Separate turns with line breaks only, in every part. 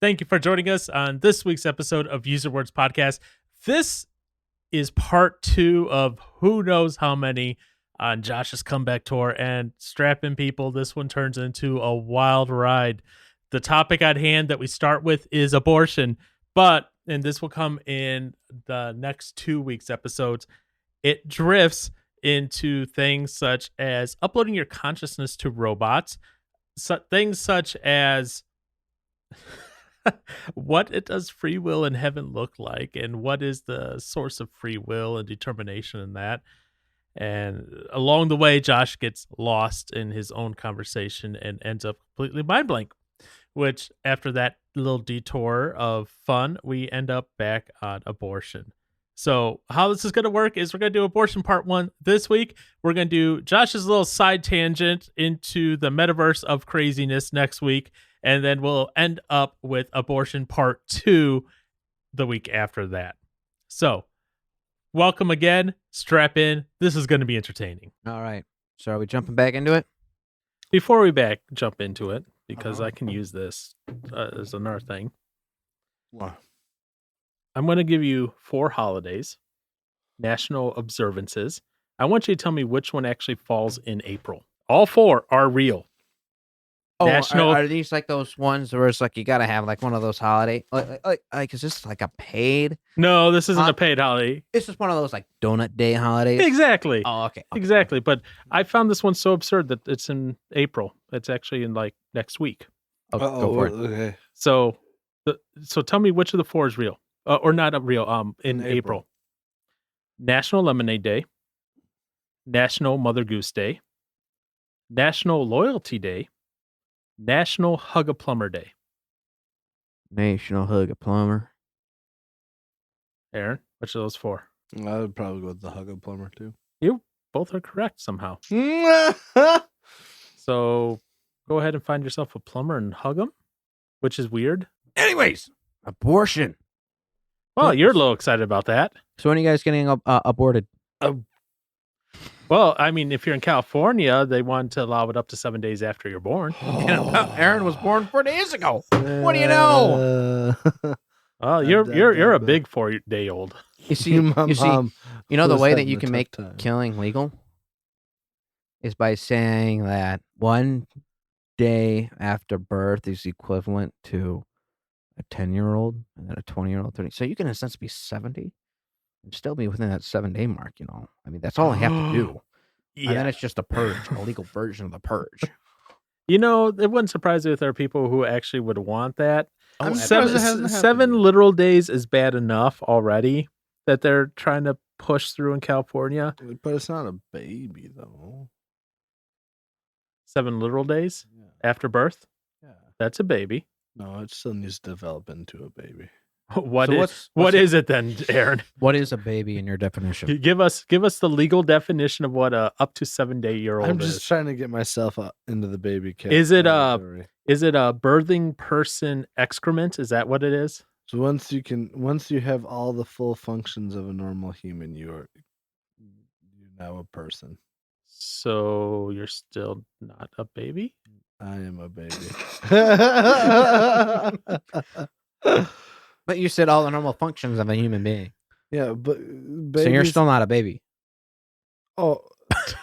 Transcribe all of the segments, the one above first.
Thank you for joining us on this week's episode of User Words Podcast. This is part 2 of who knows how many on Josh's comeback tour, and strap in, people. This one turns into a wild ride. The topic at hand that we start with is abortion, and this will come in the next 2 weeks' episodes. It drifts into things such as uploading your consciousness to robots, things such as what it does free will in heaven look like, and what is the source of free will and determination in that. And along the way, Josh gets lost in his own conversation and ends up completely mind blank, which after that little detour of fun, we end up back on abortion. So how this is going to work is we're going to do abortion part 1 this week. We're going to do Josh's little side tangent into the metaverse of craziness next week. And then we'll end up with abortion part 2 the week after that. So welcome again. Strap in. This is going to be entertaining.
All right. So are we jumping back into it?
Before we jump into it, because I can use this as another thing.
Wow.
I'm going to give you 4 holidays, national observances. I want you to tell me which one actually falls in April. All 4 are real.
Oh,
National...
are these like those ones where it's like you gotta have like one of those holiday? Like is this like a paid?
No, this isn't a paid holiday.
This is one of those like donut day holidays.
Exactly.
Oh, okay.
Exactly. But I found this one so absurd that it's in April. It's actually in like next week.
Oh, go for it.
Okay.
So tell me which of the 4 is real, or not real. In April. National Lemonade Day, National Mother Goose Day, National Loyalty Day, National Hug a Plumber Day.
National Hug a Plumber.
Aaron, which of those 4?
I would probably go with the Hug a Plumber too.
You both are correct somehow. So go ahead and find yourself a plumber and hug him, which is weird.
Anyways, abortion.
Well, you're a little excited about that.
So when are you guys getting aborted?
Well, I mean, if you're in California, they want to allow it up to 7 days after you're born.
Aaron was born 4 days ago. What do you know?
Oh, you're a big 4-day-old.
You see, you know the way that you can make killing legal is by saying that 1 day after birth is equivalent to a 10-year-old and then a 20-year-old, 30. So you can in a sense be 70 and still be within that 7-day mark. I mean, that's all I have to do.
Yeah.
And then it's just a purge, a legal version of the purge.
It wouldn't surprise me if there are people who actually would want that.
I'm
seven literal days is bad enough already that they're trying to push through in California.
But it's not a baby, though.
7 literal days after birth?
Yeah.
That's a baby.
No, it still needs to develop into a baby.
What is it then, Aaron?
What is a baby in your definition?
Give us the legal definition of what a up to 7-day-old is.
I'm just trying to get myself into the baby category.
Is it a birthing person excrement? Is that what it is?
So once you have all the full functions of a normal human, you're now a person.
So you're still not a baby?
I am a baby.
But you said all the normal functions of a human being.
Yeah, but
so you're still not a baby.
Oh,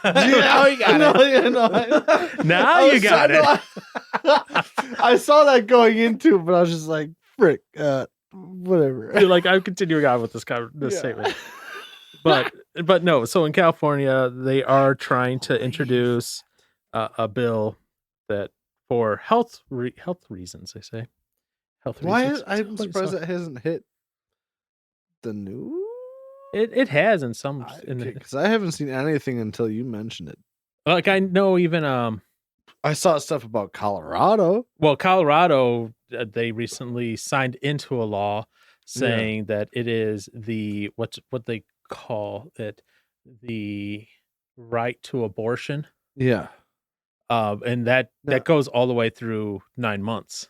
now you got
it. Now you got it.
I saw that going into, but I was just like, frick, whatever.
You're like, I'm continuing on with this statement. But no. So in California, they are trying to introduce a bill that for health reasons, they say.
I'm surprised it hasn't hit the news.
It has in some,
because I haven't seen anything until you mentioned it.
Like I know even
I saw stuff about Colorado.
Well, Colorado, they recently signed into a law saying that it is the what they call it, the right to abortion.
Yeah.
And that goes all the way through 9 months.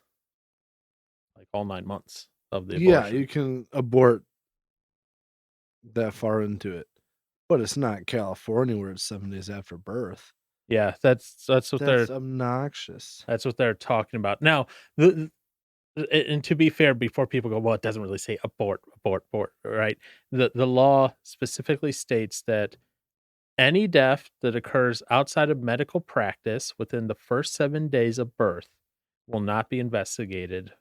Like all 9 months of the abortion.
Yeah, you can abort that far into it. But it's not California where it's 7 days after birth.
Yeah, that's
obnoxious.
That's what they're talking about. Now, and to be fair, before people go, well, it doesn't really say abort, abort, abort, right? The law specifically states that any death that occurs outside of medical practice within the first 7 days of birth will not be investigated.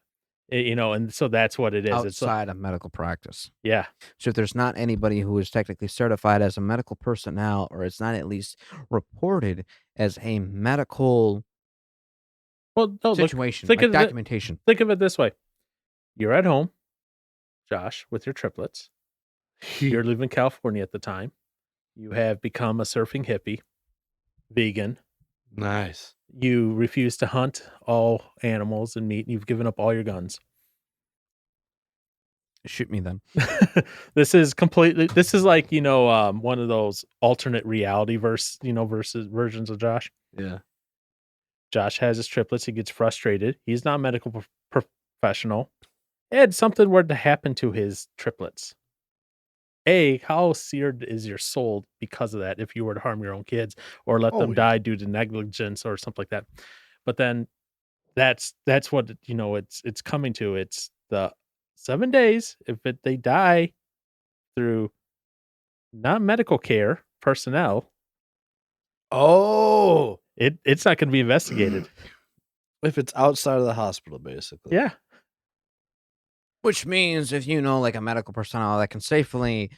And so that's what it is.
Outside of medical practice.
Yeah.
So if there's not anybody who is technically certified as a medical personnel, or it's not at least reported as a medical situation, like documentation.
Think of it this way. You're at home, Josh, with your triplets. You're living in California at the time. You have become a surfing hippie, vegan.
Nice.
You refuse to hunt all animals and meat, and you've given up all your guns.
Shoot me then.
This is like, one of those alternate reality versions of Josh.
Yeah.
Josh has his triplets. He gets frustrated. He's not a medical professional. And something were to happen to his triplets. How seared is your soul because of that if you were to harm your own kids or let them die due to negligence or something like that? But then that's what, it's coming to. It's the 7 days. If they die through not medical care personnel, it's not going to be investigated.
If it's outside of the hospital, basically.
Yeah.
Which means if like a medical personnel that can safely,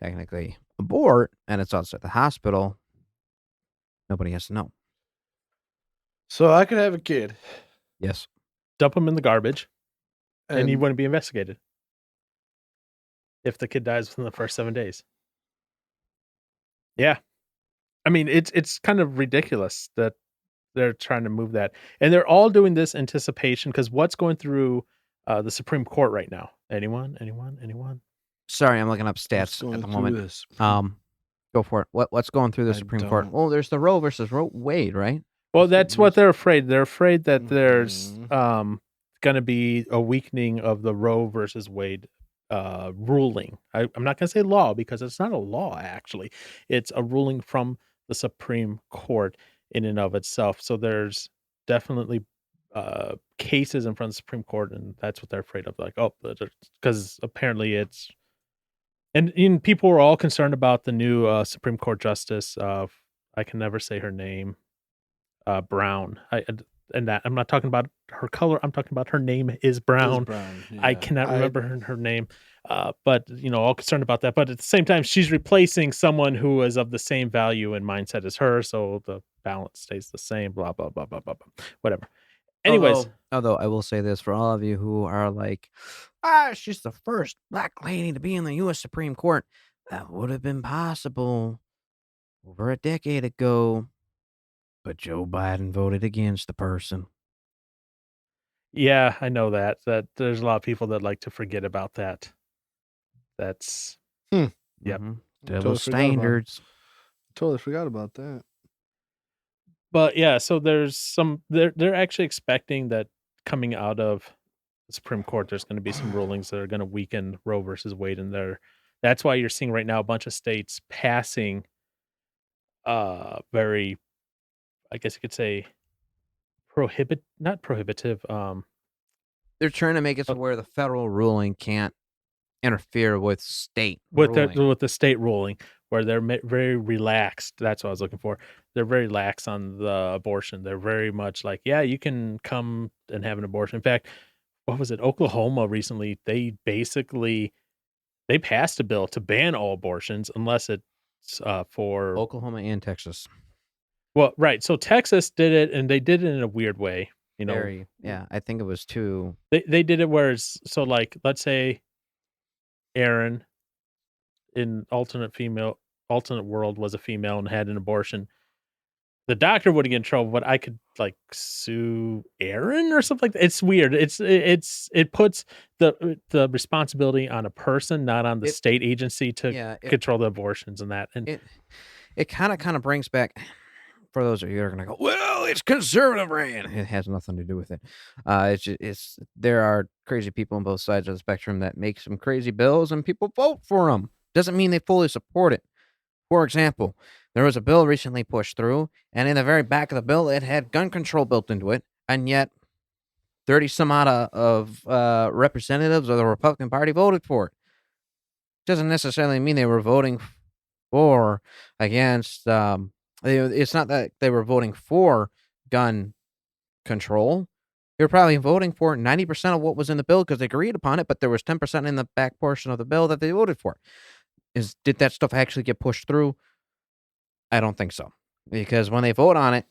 technically abort, and it's outside the hospital, nobody has to know.
So I could have a kid.
Yes.
Dump him in the garbage, and he wouldn't be investigated if the kid dies within the first 7 days. Yeah. I mean, it's kind of ridiculous that they're trying to move that. And they're all doing this anticipation because what's going through the Supreme Court right now? Anyone?
Sorry, I'm looking up stats at the moment. Go for it. What's going through the Supreme Court? Well, there's the Roe versus Wade, right?
Well, that's what they're afraid. They're afraid that there's going to be a weakening of the Roe versus Wade ruling. I'm not going to say law because it's not a law, actually. It's a ruling from the Supreme Court in and of itself. So there's definitely cases in front of the Supreme Court, and that's what they're afraid of. Like, because apparently it's, and people were all concerned about the new Supreme Court justice. I can never say her name. Brown. And that I'm not talking about her color. I'm talking about her name is Brown.
Yeah.
I cannot remember her name. But all concerned about that. But at the same time, she's replacing someone who is of the same value and mindset as her, so the balance stays the same. Blah blah blah blah blah blah. Whatever. Anyways,
although I will say this for all of you who are like, she's the first black lady to be in the U.S. Supreme Court. That would have been possible over a decade ago, but Joe Biden voted against the person.
Yeah, I know that there's a lot of people that like to forget about that. That's yep.
Mm-hmm. Double standards.
Totally forgot about that.
But yeah, so there's they're actually expecting that coming out of the Supreme Court, there's going to be some rulings that are going to weaken Roe versus Wade, and that's why you're seeing right now a bunch of states passing very, I guess you could say, not prohibitive.
They're trying to make it to where the federal ruling can't interfere with state ruling.
With the state ruling, where they're very relaxed. That's what I was looking for. They're very lax on the abortion. They're very much like, yeah, you can come and have an abortion. In fact, what was it? Oklahoma recently, they passed a bill to ban all abortions unless it's for
Oklahoma and Texas.
Well, right. So Texas did it, and they did it in a weird way.
I think it was too.
They did it where it's so, like, let's say Aaron in alternate world was a female and had an abortion. The doctor wouldn't get in trouble, but I could like sue Aaron or something like that. It's weird. It puts the responsibility on a person, not on the state agency to control the abortions and that. And
it kind of brings back, for those of you that are going to go, well, it's conservative ran. It has nothing to do with it. There are crazy people on both sides of the spectrum that make some crazy bills and people vote for them. Doesn't mean they fully support it. For example, there was a bill recently pushed through, and in the very back of the bill, it had gun control built into it, and yet 30 some odd of representatives of the Republican Party voted for it. Doesn't necessarily mean they were voting for against. It's not that they were voting for gun control. They were probably voting for 90% of what was in the bill because they agreed upon it, but there was 10% in the back portion of the bill that they voted for. Did that stuff actually get pushed through? I don't think so. Because when they vote on it,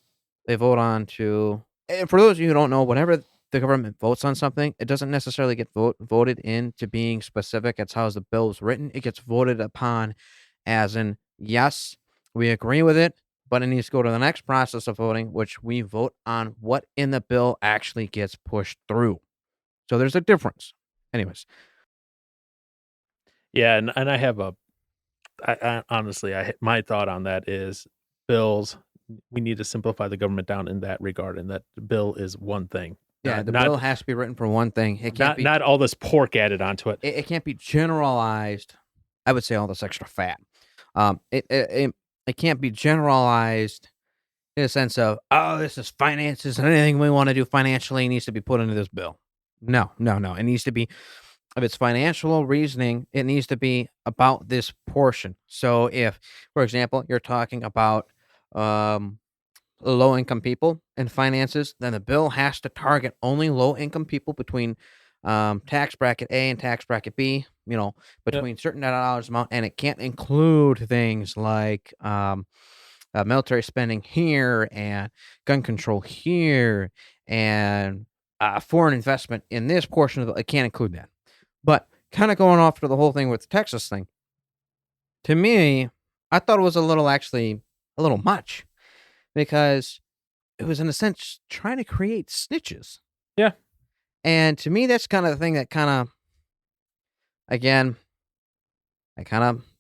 they vote on to... And for those of you who don't know, whenever the government votes on something, it doesn't necessarily get voted into being specific. It's how the bill is written. It gets voted upon as in, yes, we agree with it, but it needs to go to the next process of voting, which we vote on what in the bill actually gets pushed through. So there's a difference. Anyways.
Yeah, and I have honestly, my thought on that is bills, we need to simplify the government down in that regard, and that the bill is one thing.
Yeah, the bill has to be written for one thing. It can't
not all this pork added onto it.
It can't be generalized. I would say all this extra fat. It can't be generalized in a sense of, oh, this is finances, and anything we want to do financially needs to be put into this bill. No. It needs to be, if it's financial reasoning, it needs to be about this portion. So if, for example, you're talking about low-income people and finances, then the bill has to target only low-income people between tax bracket A and tax bracket B, between certain dollars amount, and it can't include things like military spending here and gun control here and foreign investment in this portion of it. It can't include that. But kind of going off to the whole thing with the Texas thing, to me, I thought it was a little much, because it was, in a sense, trying to create snitches.
Yeah.
And to me, that's kind of the thing that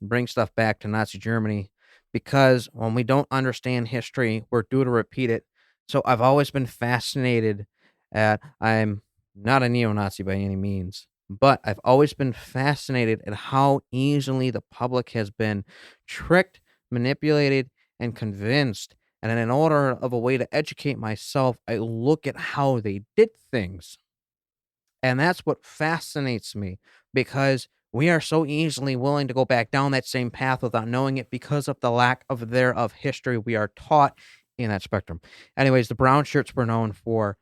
brings stuff back to Nazi Germany, because when we don't understand history, we're due to repeat it. So I've always been fascinated I'm not a neo-Nazi by any means, but I've always been fascinated at how easily the public has been tricked, manipulated, and convinced. And in order of a way to educate myself, I look at how they did things. And that's what fascinates me, because we are so easily willing to go back down that same path without knowing it because of the lack of history we are taught in that spectrum. Anyways, the brown shirts were known for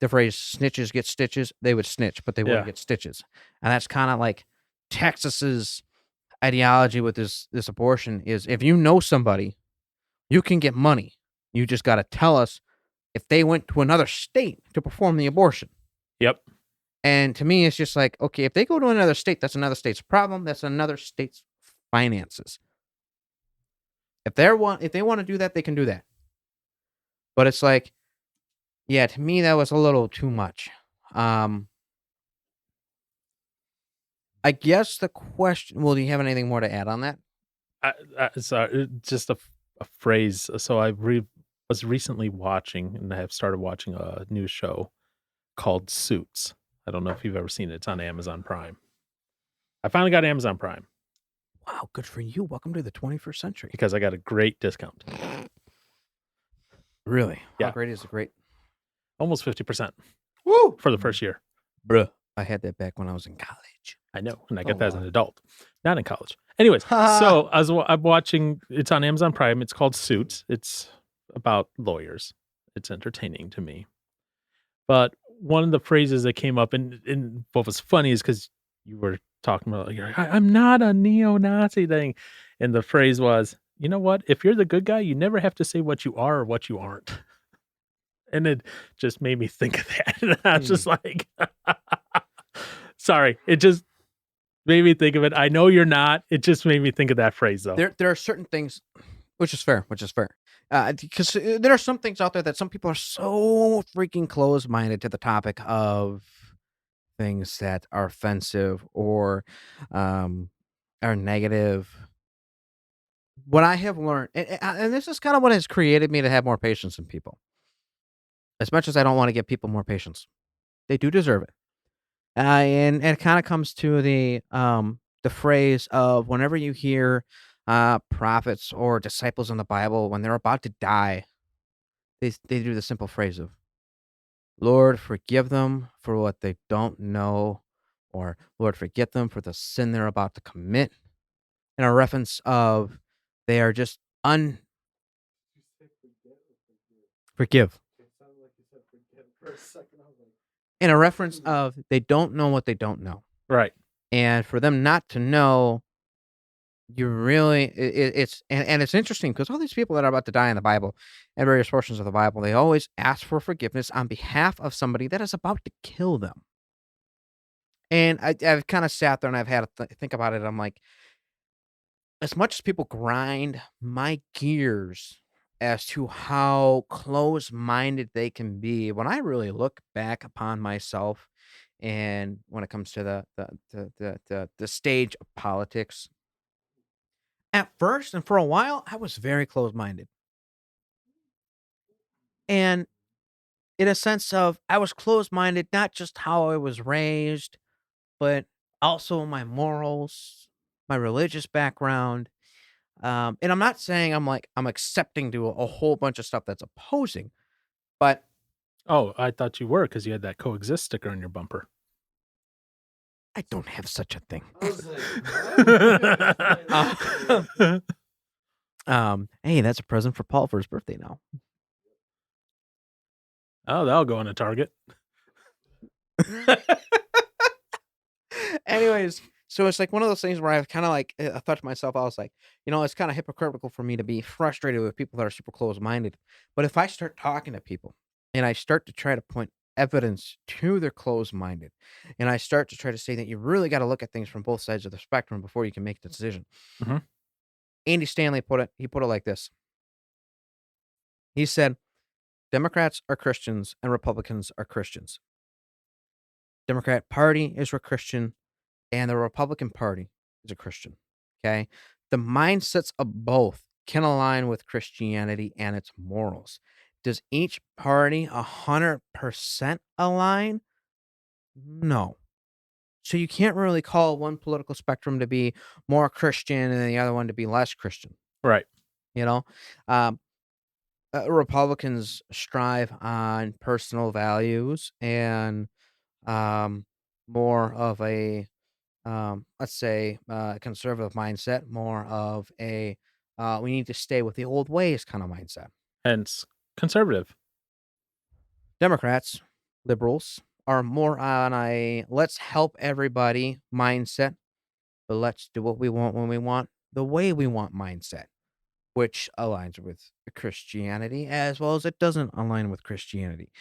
the phrase snitches get stitches. They would snitch, but they wouldn't get stitches. And that's kind of like Texas's ideology with this abortion is, if you know somebody, you can get money. You just got to tell us if they went to another state to perform the abortion.
Yep.
And to me, it's just like, okay, if they go to another state, that's another state's problem. That's another state's finances. If they want to do that, they can do that. But it's like, yeah, to me, that was a little too much. I guess the question, well, do you have anything more to add on that?
Sorry, just a phrase. So I was recently watching, and I have started watching a new show called Suits. I don't know if you've ever seen it. It's on Amazon Prime. I finally got Amazon Prime.
Wow, good for you. Welcome to the 21st century.
Because I got a great discount.
Really?
Yeah.
How great is it? Great?
Almost 50%.
Woo!
For the first year.
Bruh. I had that back when I was in college.
I know, and I got that as an adult, not in college. Anyways, so I'm watching, it's on Amazon Prime. It's called Suits. It's about lawyers. It's entertaining to me. But one of the phrases that came up, and what was funny is because you were talking about, like, I'm not a neo-Nazi thing. And the phrase was, you know what? If you're the good guy, you never have to say what you are or what you aren't. And it just made me think of that. And I was just like, sorry. It just made me think of it. I know you're not. It just made me think of that phrase, though.
There are certain things, which is fair. Because there are some things out there that some people are so freaking close-minded to the topic of things that are offensive or are negative. What I have learned, and this is kind of what has created me to have more patience in people. As much as I don't want to give people more patience, they do deserve it. And it kind of comes to the phrase of, whenever you hear prophets or disciples in the Bible, when they're about to die, they do the simple phrase of, Lord, forgive them for what they don't know, or Lord, forgive them for the sin they're about to commit. In a reference of they are just forgive. In a reference of they don't know what they don't know.
Right.
And for them not to know, you really it's interesting because all these people that are about to die in the Bible and various portions of the Bible, they always ask for forgiveness on behalf of somebody that is about to kill them. And I've kind of sat there and I've had to think about it. I'm like, as much as people grind my gears as to how close-minded they can be, when I really look back upon myself and when it comes to the stage of politics, at first and for a while, I was very close-minded. And in a sense of I was close-minded, not just how I was raised, but also my morals, my religious background. And I'm not saying I'm accepting to a whole bunch of stuff that's opposing, but
Oh, I thought you were because you had that coexist sticker on your bumper.
I don't have such a thing.
I was like,
Hey, that's a present for Paul for his birthday now.
Oh, that'll go on a Target.
Anyways, so it's like one of those things where I've kind of like I thought to myself, I was like, it's kind of hypocritical for me to be frustrated with people that are super close-minded. But if I start talking to people and I start to try to point evidence to their close-minded, and I start to try to say that you really got to look at things from both sides of the spectrum before you can make the decision.
Mhm.
Andy Stanley put it like this. He said, Democrats are Christians and Republicans are Christians. Democrat Party is a Christian and the Republican Party is a Christian. Okay. The mindsets of both can align with Christianity and its morals. Does each party 100% align? No. So you can't really call one political spectrum to be more Christian and the other one to be less Christian.
Right.
Republicans strive on personal values and more of a let's say conservative mindset, more of a we need to stay with the old ways kind of mindset.
Hence, conservative.
Democrats, liberals are more on a let's help everybody mindset, but let's do what we want when we want, the way we want mindset, which aligns with Christianity as well as it doesn't align with Christianity.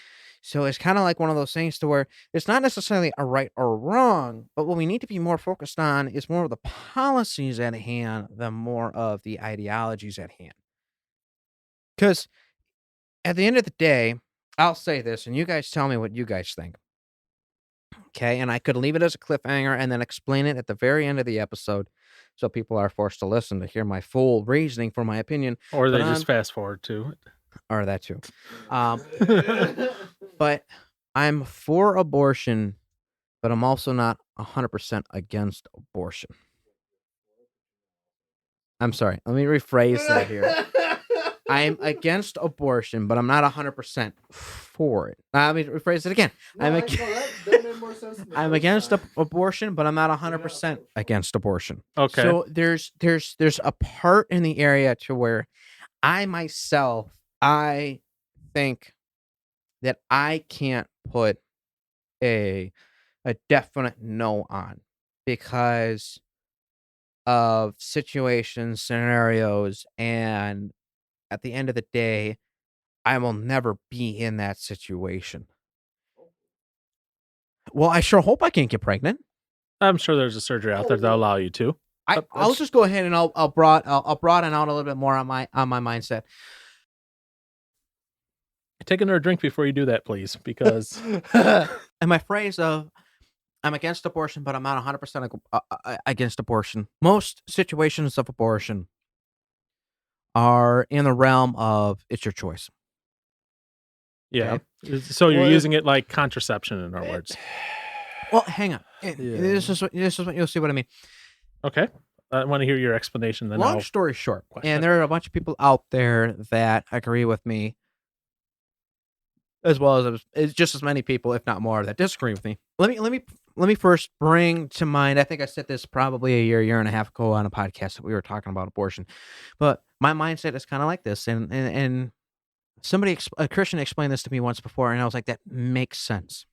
So it's kind of like one of those things to where it's not necessarily a right or wrong, but what we need to be more focused on is more of the policies at hand than more of the ideologies at hand. Because at the end of the day, I'll say this, and you guys tell me what you guys think. Okay, and I could leave it as a cliffhanger and then explain it at the very end of the episode, so people are forced to listen to hear my full reasoning for my opinion.
Or they just fast forward to it.
Or that too. But I'm for abortion, but I'm also not 100% against abortion. I'm sorry. Let me rephrase that here. I'm against abortion, but I'm not 100% for it. Let me rephrase it again. I'm against abortion, but I'm not 100% against abortion.
Okay.
So there's a part in the area to where I myself, I think that I can't put a definite no on because of situations, scenarios, and at the end of the day, I will never be in that situation. Well, I sure hope I can't get pregnant.
I'm sure there's a surgery out there that'll allow you to.
I'll just go ahead and I'll broaden out a little bit more on my mindset.
Take another drink before you do that, please, because
and my phrase of I'm against abortion, but I'm not 100% against abortion. Most situations of abortion are in the realm of it's your choice.
Yeah. Okay? So you're using it like contraception, in other words.
Well, hang on. Yeah. This is what you'll see what I mean.
Okay. I want to hear your explanation. Then
long story short, and there are a bunch of people out there that agree with me. as well as it's just as many people, if not more, that disagree with me. Let me first bring to mind. I think I said this probably a year and a half ago on a podcast that we were talking about abortion, but my mindset is kind of like this, and a Christian explained this to me once before, and I was like, that makes sense.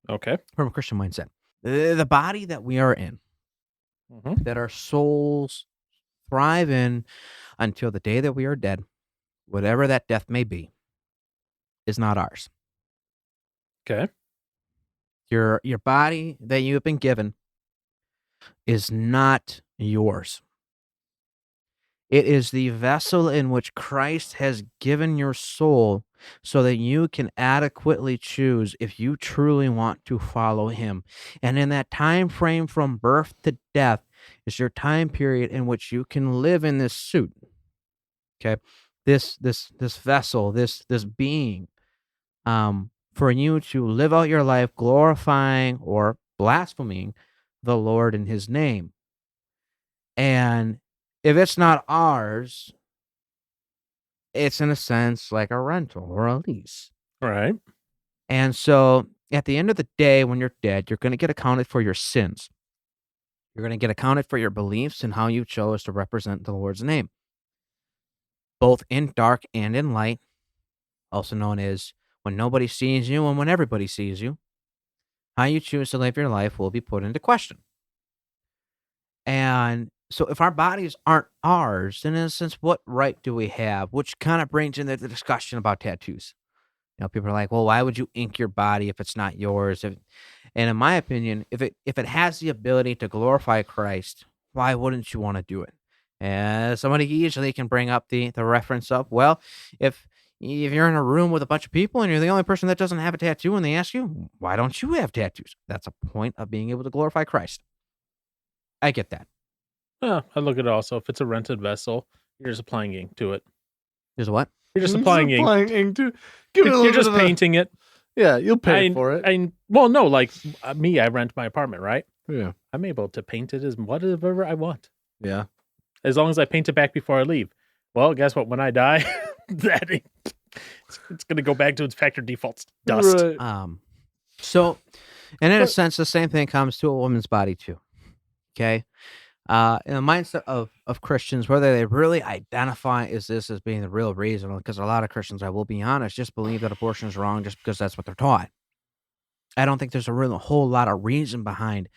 Okay.
From a Christian mindset, the body that we are in, that our souls thrive in until the day that we are dead, whatever that death may be, is not ours.
Okay.
Your body that you have been given is not yours. It is the vessel in which Christ has given your soul so that you can adequately choose if you truly want to follow him. And in that time frame from birth to death is your time period in which you can live in this suit. Okay? This vessel, this being, for you to live out your life glorifying or blaspheming the Lord in his name. And if it's not ours, it's in a sense like a rental or a lease.
Right.
And so at the end of the day, when you're dead, you're going to get accounted for your sins. You're going to get accounted for your beliefs and how you chose to represent the Lord's name, both in dark and in light, also known as when nobody sees you and when everybody sees you. How you choose to live your life will be put into question. And so if our bodies aren't ours, then in a sense, what right do we have? Which kind of brings into the discussion about tattoos. People are like, well, why would you ink your body if it's not yours? And in my opinion, if it has the ability to glorify Christ, why wouldn't you want to do it? And somebody easily can bring up the reference of, well, if you're in a room with a bunch of people and you're the only person that doesn't have a tattoo and they ask you, why don't you have tattoos? That's a point of being able to glorify Christ. I get that.
Yeah, I look at it also. If it's a rented vessel, you're just applying ink to it.
There's what?
You're just applying ink
to give it a little
You're just
bit of
painting it.
Yeah, you'll pay for it.
Well, no, like me, I rent my apartment, right?
Yeah.
I'm able to paint it as whatever I want.
Yeah.
As long as I paint it back before I leave. Well, guess what? When I die, it's going to go back to its factory default dust.
Right.
So, and in a sense, the same thing comes to a woman's body too. Okay. In the mindset of Christians, whether they really identify as being the real reason, because a lot of Christians, I will be honest, just believe that abortion is wrong just because that's what they're taught. I don't think there's a whole lot of reason behind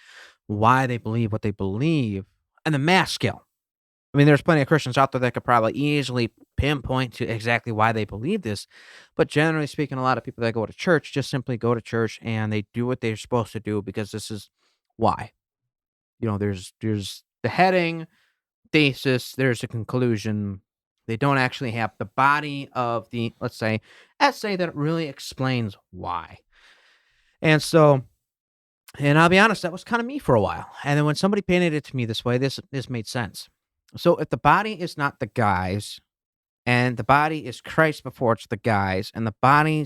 why they believe what they believe on the mass scale. I mean, there's plenty of Christians out there that could probably easily pinpoint to exactly why they believe this. But generally speaking, a lot of people that go to church just simply go to church and they do what they're supposed to do because this is why. There's the heading, thesis, there's a conclusion. They don't actually have the body of the, let's say, essay that really explains why. And so, and I'll be honest, that was kind of me for a while. And then when somebody painted it to me this way, this made sense. So if the body is not the guy's, and the body is Christ before it's the guy's, and the body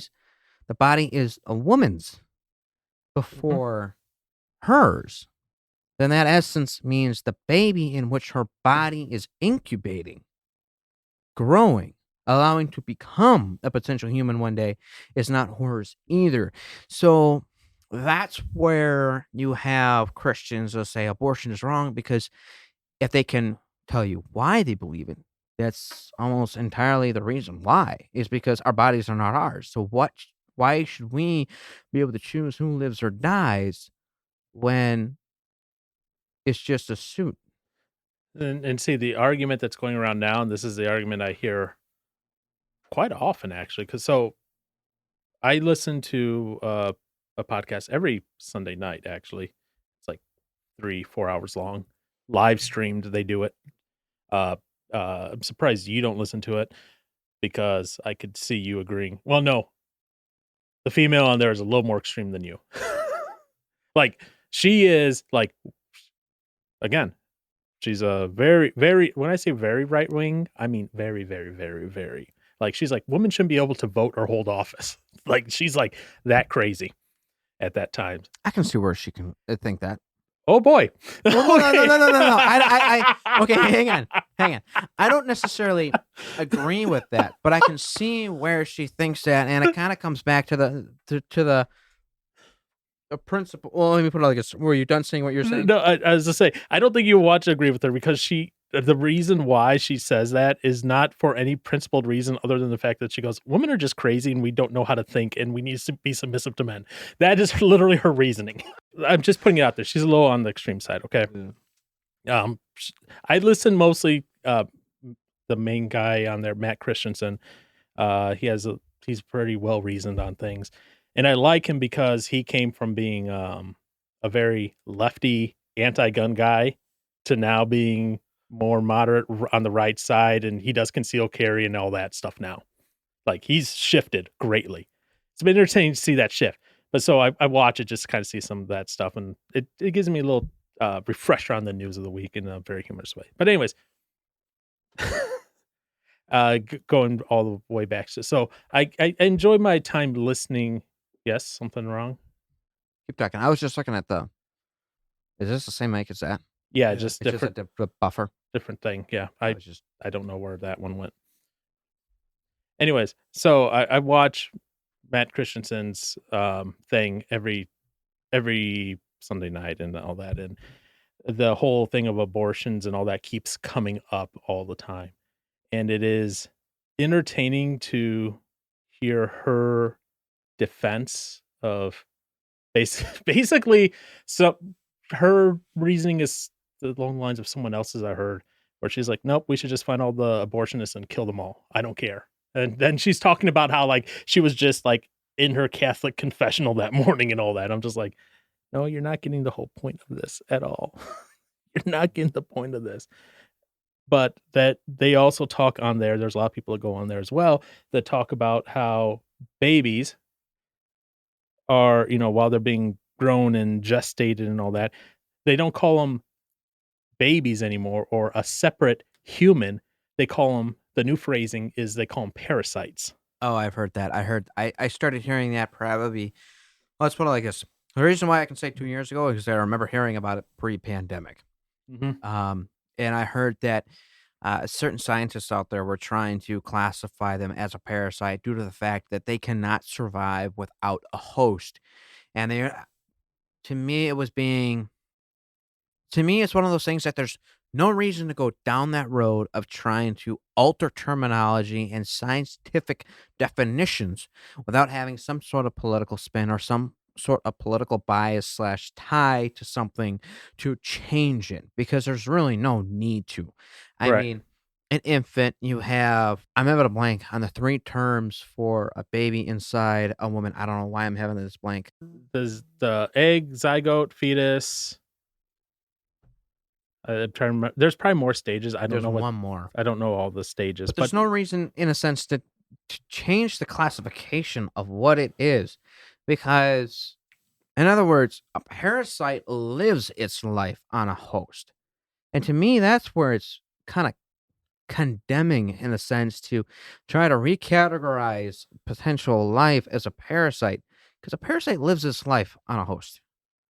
is a woman's before hers, then that essence means the baby in which her body is incubating, growing, allowing to become a potential human one day is not hers either. So that's where you have Christians that say abortion is wrong, because if they can tell you why they believe it, that's almost entirely the reason why, is because our bodies are not ours. So why should we be able to choose who lives or dies when it's just a suit?
And see, the argument that's going around now, and this is the argument I hear quite often, actually, because I listen to a podcast every Sunday night, actually. It's like 3-4 hours long. Live streamed, they do it. I'm surprised you don't listen to it, because I could see you agreeing. Well, no. The female on there is a little more extreme than you. Like, she is, like, again, she's a very, very, when I say very right wing, I mean very, very, very, very. Like, she's like, women shouldn't be able to vote or hold office. Like, she's like that crazy at that time.
I can see where she can think that.
Oh boy.
Well, no. Okay, hang on. I don't necessarily agree with that, but I can see where she thinks that, and it kind of comes back to the principle. Well, let me put it like this: were you done saying what you're saying?
No, I was to say, I don't think you want to agree with her because the reason why she says that is not for any principled reason other than the fact that she goes, women are just crazy and we don't know how to think and we need to be submissive to men. That is literally her reasoning. I'm just putting it out there. She's a little on the extreme side. Okay. Yeah. I listen mostly, the main guy on there, Matt Christensen. He's pretty well reasoned on things. And I like him because he came from being, a very lefty anti-gun guy to now being more moderate on the right side, and he does conceal carry and all that stuff now. Like, he's shifted greatly. It's been entertaining to see that shift. But so I watch it just to kind of see some of that stuff, and it gives me a little refresher on the news of the week in a very humorous way. But anyways, going all the way back. So I enjoy my time listening. Yes, something wrong?
Keep talking. I was just looking at is this the same mic as that?
Yeah, just
It's
different.
just a buffer.
Different thing. Yeah. I don't know where that one went. Anyways, so I watch Matt Christensen's thing every Sunday night and all that, and the whole thing of abortions and all that keeps coming up all the time. And it is entertaining to hear her defense of basically, so her reasoning is along the lines of someone else's I heard, where she's like, nope, we should just find all the abortionists and kill them all. I don't care. And then she's talking about how like she was just like in her Catholic confessional that morning and all that. I'm just like, no, you're not getting the whole point of this at all. You're not getting the point of this. But that they also talk on there. There's a lot of people that go on there as well that talk about how babies are, while they're being grown and gestated and all that, they don't call them babies anymore or a separate human. They call them, the new phrasing is they call them parasites.
Oh, I've heard that. I started hearing that probably, let's put it like this. The reason why I can say 2 years ago is I remember hearing about it pre-pandemic.
Mm-hmm.
And I heard that certain scientists out there were trying to classify them as a parasite due to the fact that they cannot survive without a host. And to me, it's one of those things that there's no reason to go down that road of trying to alter terminology and scientific definitions without having some sort of political spin or some sort of political bias / tie to something to change it, because there's really no need to. I
Right.
mean, an infant, I'm having a blank on the 3 terms for a baby inside a woman. I don't know why I'm having this blank.
Does the egg, zygote, fetus? I'm trying to remember. There's probably more stages. I don't
There's
know
one more.
I don't know all the stages.
But there's no reason, in a sense, to change the classification of what it is, because, in other words, a parasite lives its life on a host. And to me, that's where it's kind of condemning, in a sense, to try to recategorize potential life as a parasite, because a parasite lives its life on a host.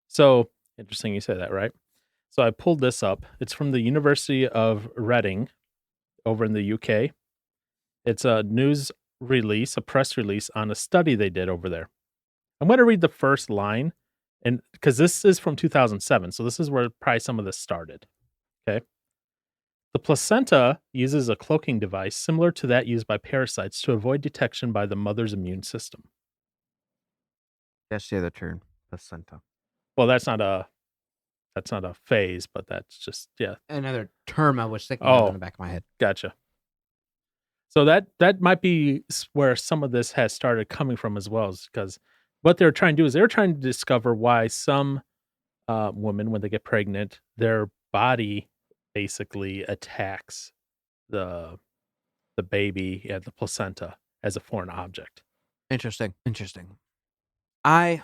So interesting you say that, right? So I pulled this up. It's from the University of Reading over in the UK. It's a news release, a press release on a study they did over there. I'm going to read the first line, and because this is from 2007, so this is where probably some of this started. Okay. The placenta uses a cloaking device similar to that used by parasites to avoid detection by the mother's immune system.
That's the other term, placenta.
Well, that's not a phase, but that's just, yeah.
Another term I was thinking of in the back of my head.
Gotcha. So that might be where some of this has started coming from as well, because what they're trying to do is they're trying to discover why some women, when they get pregnant, their body basically attacks the baby and the placenta as a foreign object.
Interesting. I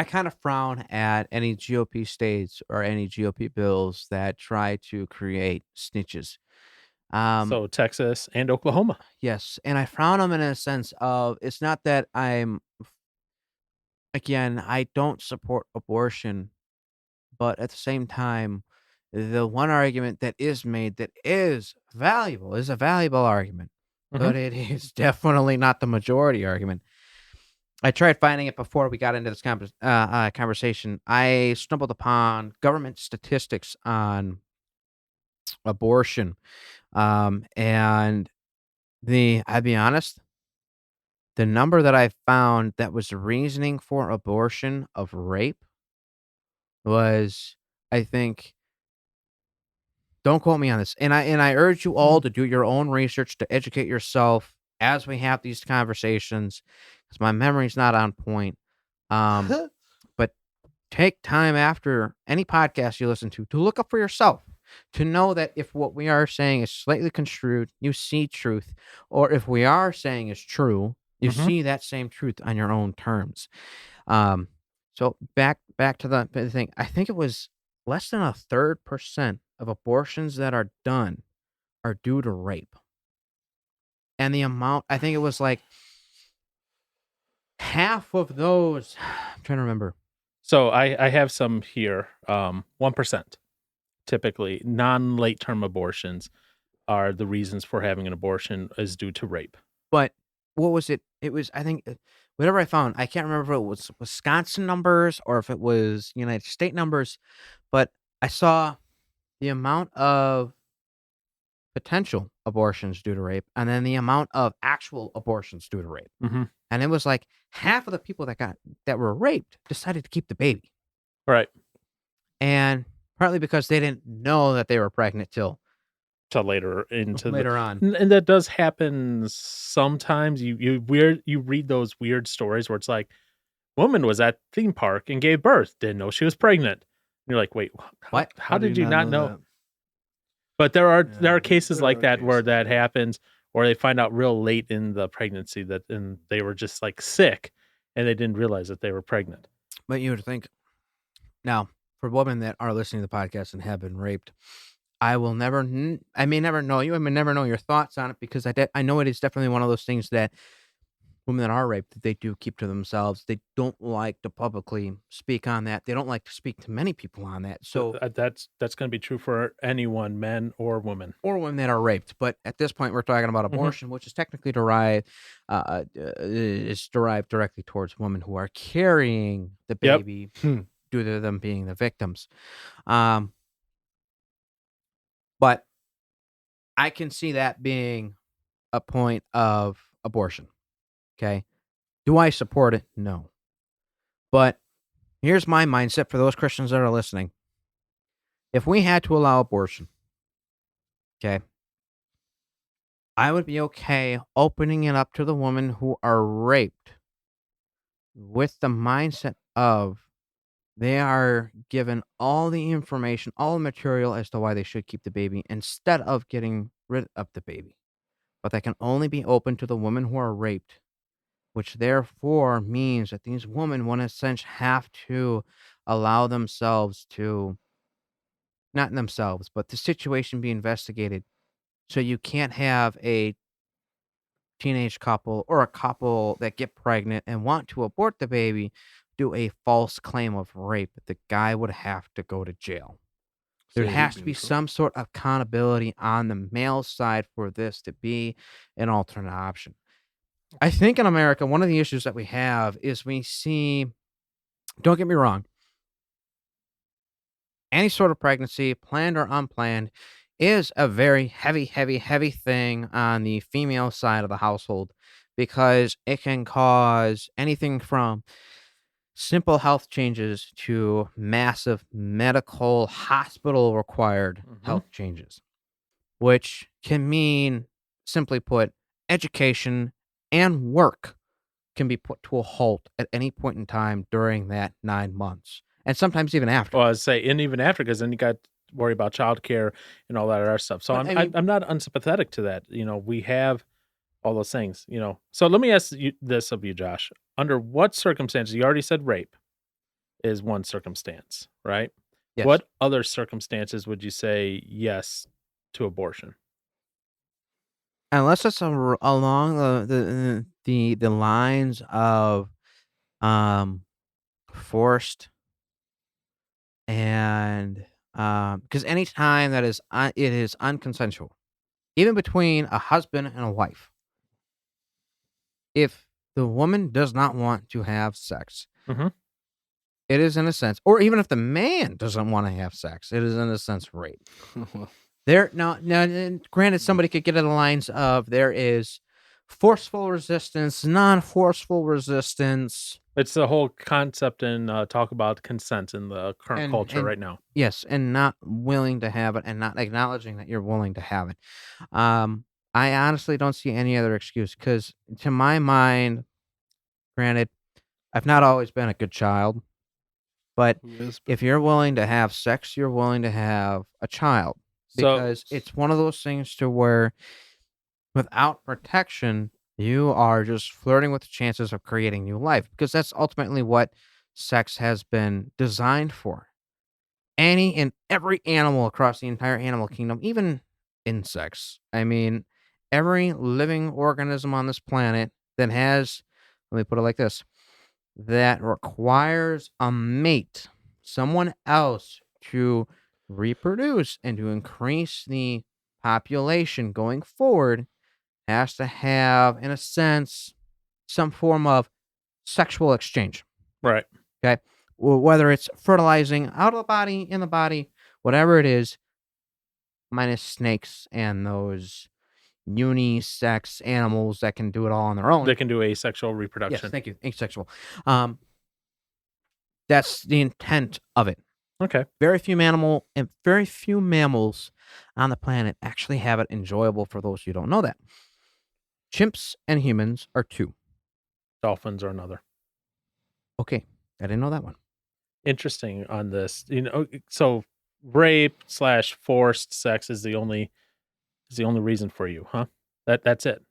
kind of frown at any GOP states or any GOP bills that try to create snitches.
So Texas and Oklahoma.
Yes, and I frown them in a sense of, it's not that I'm again, I don't support abortion, but at the same time, the one argument that is made that is valuable is a valuable argument,
Mhm.
but it is definitely not the majority argument. I tried finding it before we got into this conversation. I stumbled upon government statistics on abortion, and I'll be honest, the number that I found that was reasoning for abortion of rape was, I think, don't quote me on this, and I urge you all
Mhm.
to do your own research to educate yourself as we have these conversations, because my memory's not on point. Um, but take time after any podcast you listen to look up for yourself, to know that if what we are saying is slightly construed, you see truth, or if we are saying is true, you
Mhm.
see that same truth on your own terms. Um, so back to the thing. I think it was less than a third percent of abortions that are done are due to rape. And the amount, I think it was like half of those. I'm trying to remember.
So I have some here. 1% typically non-late term abortions are the reasons for having an abortion is due to rape.
But what was it? It was, I think, whatever I found. I can't remember if it was Wisconsin numbers or if it was United States numbers, but I saw the amount of potential abortions due to rape and then the amount of actual abortions due to rape.
Mhm.
And it was like half of the people that were raped decided to keep the baby.
Right.
And partly because they didn't know that they were pregnant till
Till later into the
later on.
and that does happen sometimes. You read those weird stories where it's like, woman was at theme park and gave birth, didn't know she was pregnant. And you're like, "Wait,
What?
how
do you
did you
not
not
know
know?"
that?
But there are
Yeah,
cases
there
like
are
that where
cases
that
like that.
happens, or they find out real late in the pregnancy that and they were just, like, sick, and they didn't realize that they were pregnant.
But you would think now, for women that are listening to the podcast and have been raped, I will never I may never know you. I may never know your thoughts on it because I know it is definitely one of those things that women that are raped, they do keep to themselves. They don't like to publicly speak on that. They don't like to speak to many people on that. So
That's gonna be true for anyone, men or women.
or women that are raped. But at this point, we're talking about
Mhm.
abortion, which is technically derived is derived directly towards women who are carrying the
Yep.
baby due to them being the victims. Um, but I can see that being a point of abortion. Okay. Do I support it? No. But here's my mindset for those Christians that are listening. If we had to allow abortion, okay, I would be okay opening it up to the women who are raped with the mindset of they are given all the information, all the material as to why they should keep the baby instead of getting rid of the baby. But that can only be open to the women who are raped, which therefore means that these women, in a sense, have to allow themselves to, not themselves, but the situation be investigated. So you can't have a teenage couple or a couple that get pregnant and want to abort the baby do a false claim of rape. The guy would have to go to jail. There
So
has to be some sort of accountability on the male side for this to be an alternate option. I think in America, one of the issues that we have is we see, don't get me wrong, any sort of pregnancy, planned or unplanned, is a very heavy, heavy, heavy thing on the female side of the household because it can cause anything from simple health changes to massive medical hospital required
Mhm.
health changes, which can mean, simply put, education and work can be put to a halt at any point in time during that 9 months and sometimes even after.
Well, I'd say and even after, because then you got to worry about childcare and all that other stuff. So
But I mean,
I'm not unsympathetic to that. We have all those things. So let me ask you this of you, Josh. Under what circumstances, you already said rape is one circumstance, right?
yes.
What other circumstances would you say yes to abortion?
Unless it's along the lines of, um, forced, and because any time that is it is unconsensual, even between a husband and a wife. If the woman does not want to have sex, it is in a sense, or even if the man doesn't want to have sex, it is in a sense rape. There now, granted, somebody could get in the lines of there is forceful resistance, non-forceful resistance.
It's the whole concept and talk about consent in the current culture right now.
Yes, and not willing to have it and not acknowledging that you're willing to have it. I honestly don't see any other excuse because, to my mind, granted, I've not always been a good child, but if you're willing to have sex, you're willing to have a child because it's one of those things to where without protection, you are just flirting with the chances of creating new life because that's ultimately what sex has been designed for. Any and every animal across the entire animal kingdom, even insects. I mean, every living organism on this planet that has, let me put it like this, that requires a mate, someone else to reproduce and to increase the population going forward, has to have, in a sense, some form of sexual exchange.
Right.
Okay. Whether it's fertilizing out of the body, in the body, whatever it is, minus snakes and those unisex animals that can do it all on their own.
They can do asexual reproduction.
Yes, thank you. Asexual. That's the intent of it.
Okay.
Very few mammals on the planet actually have it enjoyable. For those who don't know that, chimps and humans are two.
Dolphins are another.
Okay, I didn't know that one.
Interesting on this, so rape / forced sex is the only reason for you, huh? That's it.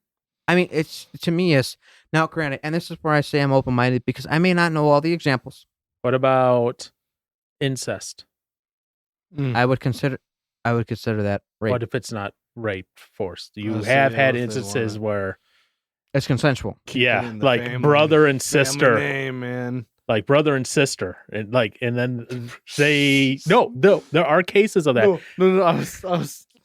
I mean, it's to me is now granted, and this is where I say I'm open-minded because I may not know all the examples.
What about incest?
I would consider that rape.
What if it's not rape, forced? You have had instances where
it's consensual.
Yeah, like family, brother and sister.
Name, man.
Like brother and sister, and then they there are cases of that.
No.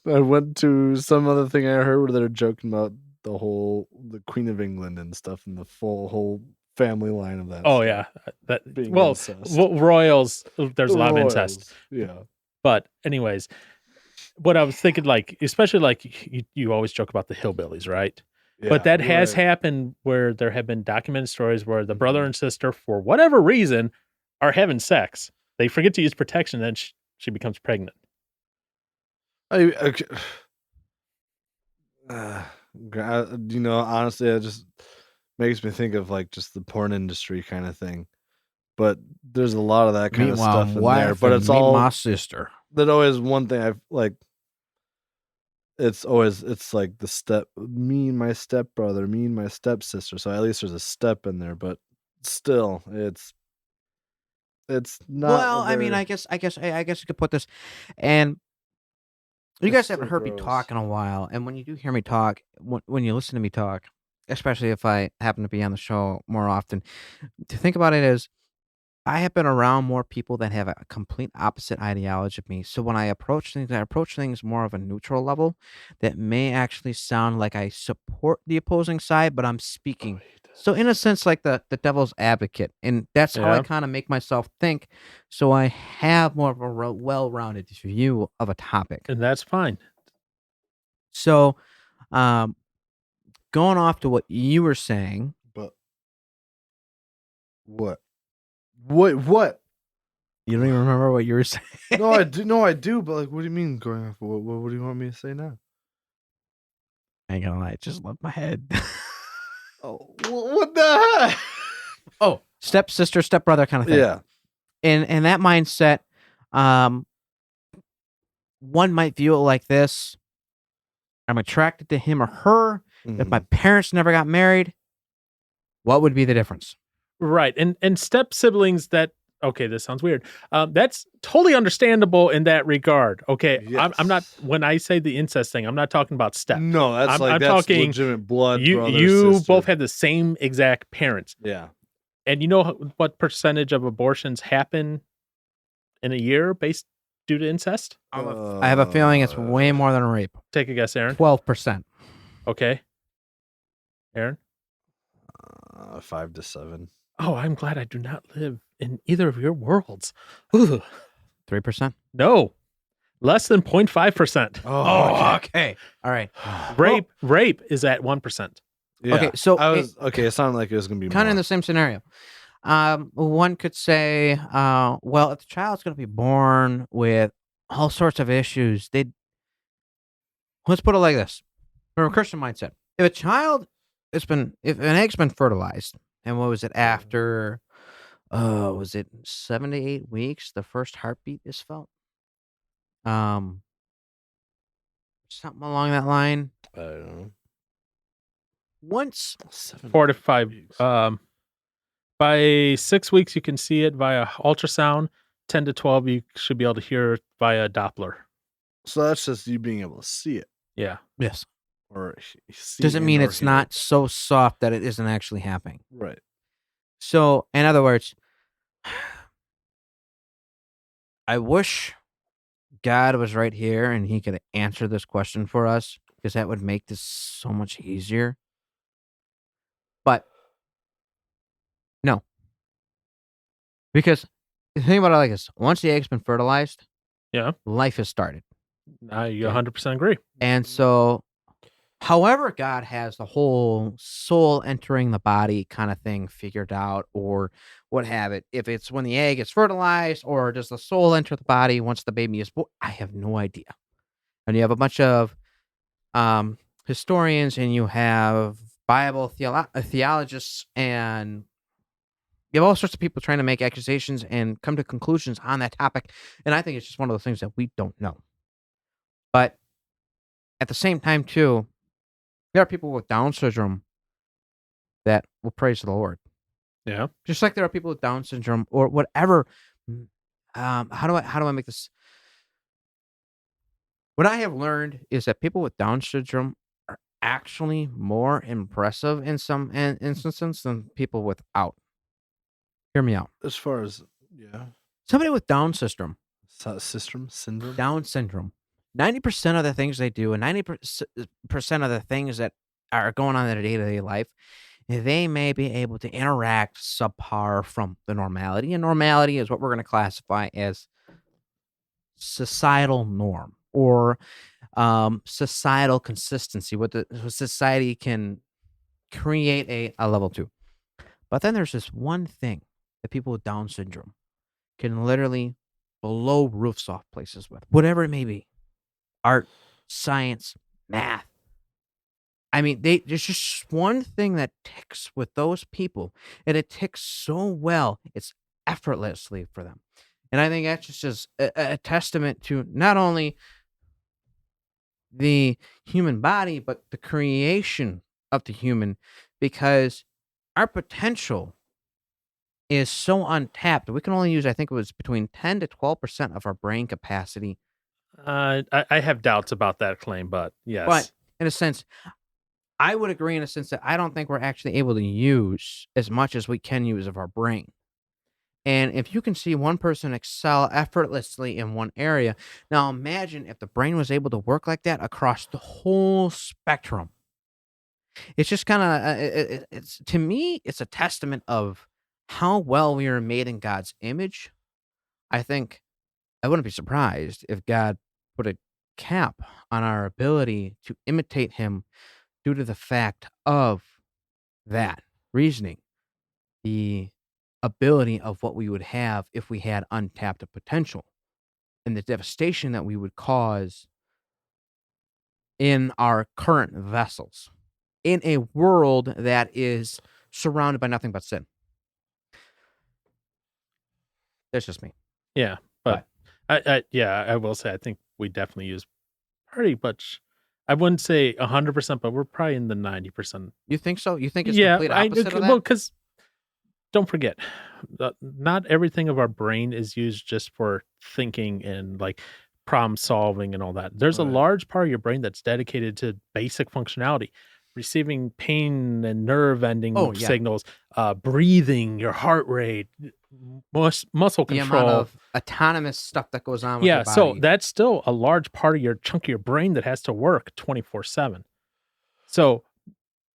I went to some other thing I heard where they're joking about the Queen of England and stuff, and the whole family line of that.
Oh
stuff.
Yeah, royals. There's a lot of incest.
Yeah,
but anyways, what I was thinking, like especially like you always joke about the hillbillies, right? Yeah, but that has happened where there have been documented stories where the brother and sister, for whatever reason, are having sex. They forget to use protection, then she becomes pregnant.
Honestly, it just makes me think of like just the porn industry kind of thing. But there's a lot of that kind of stuff in there. But it's all
my sister.
That always one thing I've like. It's like me and my stepbrother, me and my stepsister. So at least there's a step in there, but still, it's not.
Well, I mean, I guess you could put this, and you guys haven't heard me talk in a while. And when you do hear me talk, when you listen to me talk, especially if I happen to be on the show more often, to think about it as I have been around more people that have a complete opposite ideology of me. So when I approach things more of a neutral level that may actually sound like I support the opposing side, but I'm speaking. So in a sense, like the devil's advocate. And that's how I kind of make myself think. So I have more of a well-rounded view of a topic.
And that's fine.
So going off to what you were saying.
But what? What?
You don't even remember what you were saying?
No, I do. No, I do. But like, what do you mean going off? What do you want me to say now?
I ain't gonna lie, it just left my head.
Oh, what the heck?
Oh, stepsister, stepbrother kind of thing.
Yeah.
And that mindset, one might view it like this: I'm attracted to him or her. Mm-hmm. If my parents never got married, what would be the difference?
Right. And step siblings okay, this sounds weird. That's totally understandable in that regard. Okay. Yes. I'm not, when I say the incest thing, I'm not talking about step.
No, that's I'm talking legitimate blood.
You both had the same exact parents.
Yeah.
And you know what percentage of abortions happen in a year due to incest?
I have a feeling it's way more than a rape.
Take a guess, Aaron.
12%.
Okay. Aaron?
5 to 7.
Oh, I'm glad I do not live in either of your worlds. Ooh.
3%?
No. Less than 0.5%.
Oh, okay. All right.
Rape is at 1%.
Yeah.
Okay, so
it sounded like it was going to be
kind of
more.
in the same scenario. One could say, well, if the child's going to be born with all sorts of issues, let's put it like this, from a Christian mindset. If an egg's been fertilized, and what was it after? Was it 7 to 8 weeks? The first heartbeat is felt. Something along that line.
I don't know.
Once
4 to 5 weeks. By 6 weeks, you can see it via ultrasound. 10 to 12, you should be able to hear it via Doppler.
So that's just you being able to see it.
Yeah.
Yes.
Or see
doesn't mean it's not
it.
so soft that it isn't actually happening.
Right.
So, in other words, I wish God was right here and he could answer this question for us, because that would make this so much easier. But no. Because think about it like this. Once the egg's been fertilized,
Yeah.
life has started.
You 100% agree.
And so, however God has the whole soul entering the body kind of thing figured out, or what have it, if it's when the egg is fertilized, or does the soul enter the body once the baby is born, I have no idea. And you have a bunch of historians, and you have Bible theologists, and you have all sorts of people trying to make accusations and come to conclusions on that topic. And I think it's just one of those things that we don't know. But at the same time, too, there are people with Down syndrome that will praise the Lord.
Yeah.
Just like there are people with Down syndrome or whatever. How do I make this? What I have learned is that people with Down syndrome are actually more impressive in some instances than people without. Hear me out.
As far as,
Somebody with Down syndrome.
Syndrome?
Down syndrome. 90% of the things they do, and 90% of the things that are going on in their day-to-day life, they may be able to interact subpar from the normality. And normality is what we're going to classify as societal norm, or societal consistency, what society can create a level 2. But then there's this one thing that people with Down syndrome can literally blow roofs off places with, whatever it may be. Art, science, math. I mean, there's just one thing that ticks with those people, and it ticks so well, it's effortlessly for them. And I think that's just a testament to not only the human body, but the creation of the human, because our potential is so untapped. We can only use, I think it was between 10 to 12% of our brain capacity.
I have doubts about that claim, but yes.
But in a sense, I would agree in a sense that I don't think we're actually able to use as much as we can use of our brain. And if you can see one person excel effortlessly in one area, now imagine if the brain was able to work like that across the whole spectrum. It's just kind of, it's to me, it's a testament of how well we are made in God's image. I think I wouldn't be surprised if God put a cap on our ability to imitate him due to the fact of that reasoning, the ability of what we would have if we had untapped potential, and the devastation that we would cause in our current vessels, in a world that is surrounded by nothing but sin. That's just me.
Yeah, but I will say I think we definitely use pretty much. I wouldn't say 100%, but we're probably in the 90%.
You think so? You think it's complete opposite of that?
Well, because don't forget, not everything of our brain is used just for thinking and like problem solving and all that. There's a large part of your brain that's dedicated to basic functionality. receiving pain and nerve ending
Oh, yeah.
signals, breathing, your heart rate, muscle
The amount
control.
of autonomous stuff that goes on with
Yeah,
your body.
so that's still a large part of your chunk of your brain that has to work 24/7. So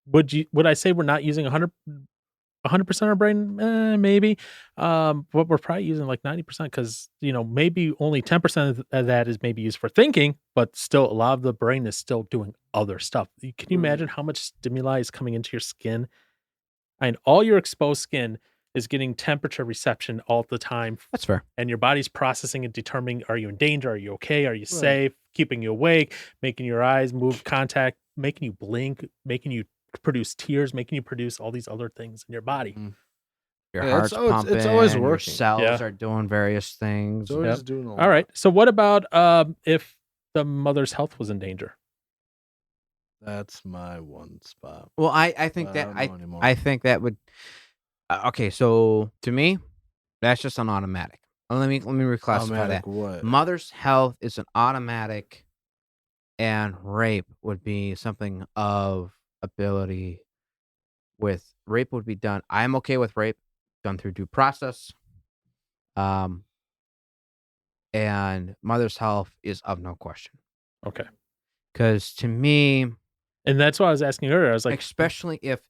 would I say we're not using 100% of our brain? Maybe. But we're probably using like 90% because, maybe only 10% of that is maybe used for thinking, but still a lot of the brain is still doing other stuff. Can you imagine how much stimuli is coming into your skin? And all your exposed skin is getting temperature reception all the time.
That's fair.
And your body's processing and determining, are you in danger? Are you okay? Are you safe? Keeping you awake, making your eyes move contact, making you blink, making you produce tears, making you produce all these other things in your body.
Your heart's pumping.
It's always
your
working.
cells are doing various things.
It's always doing a lot.
All right. So what about if the mother's health was in danger?
That's my one spot.
Well, I think that I think that would. Okay, so to me, that's just an automatic. Let me reclassify
Automatic
that.
what?
Mother's health is an automatic, and rape would be something of ability. With rape would be done. I'm okay with rape done through due process. And mother's health is of no question.
Okay.
Because to me,
and that's why I was asking earlier. I was like,
especially if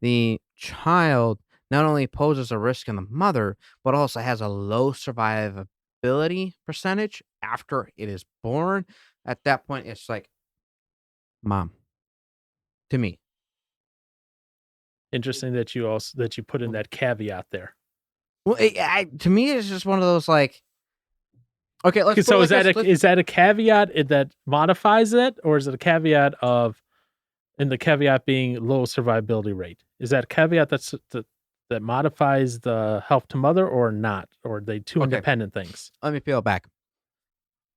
the child not only poses a risk in the mother, but also has a low survivability percentage after it is born. At that point, it's like, mom. To me.
Interesting that you put in that caveat there.
Well, to me, it's just one of those like. Okay, let's.
So is that a caveat that modifies it, or is it a caveat and the caveat being low survivability rate? Is that a caveat that modifies the health to mother or not? Or are they two independent things?
Let me peel back.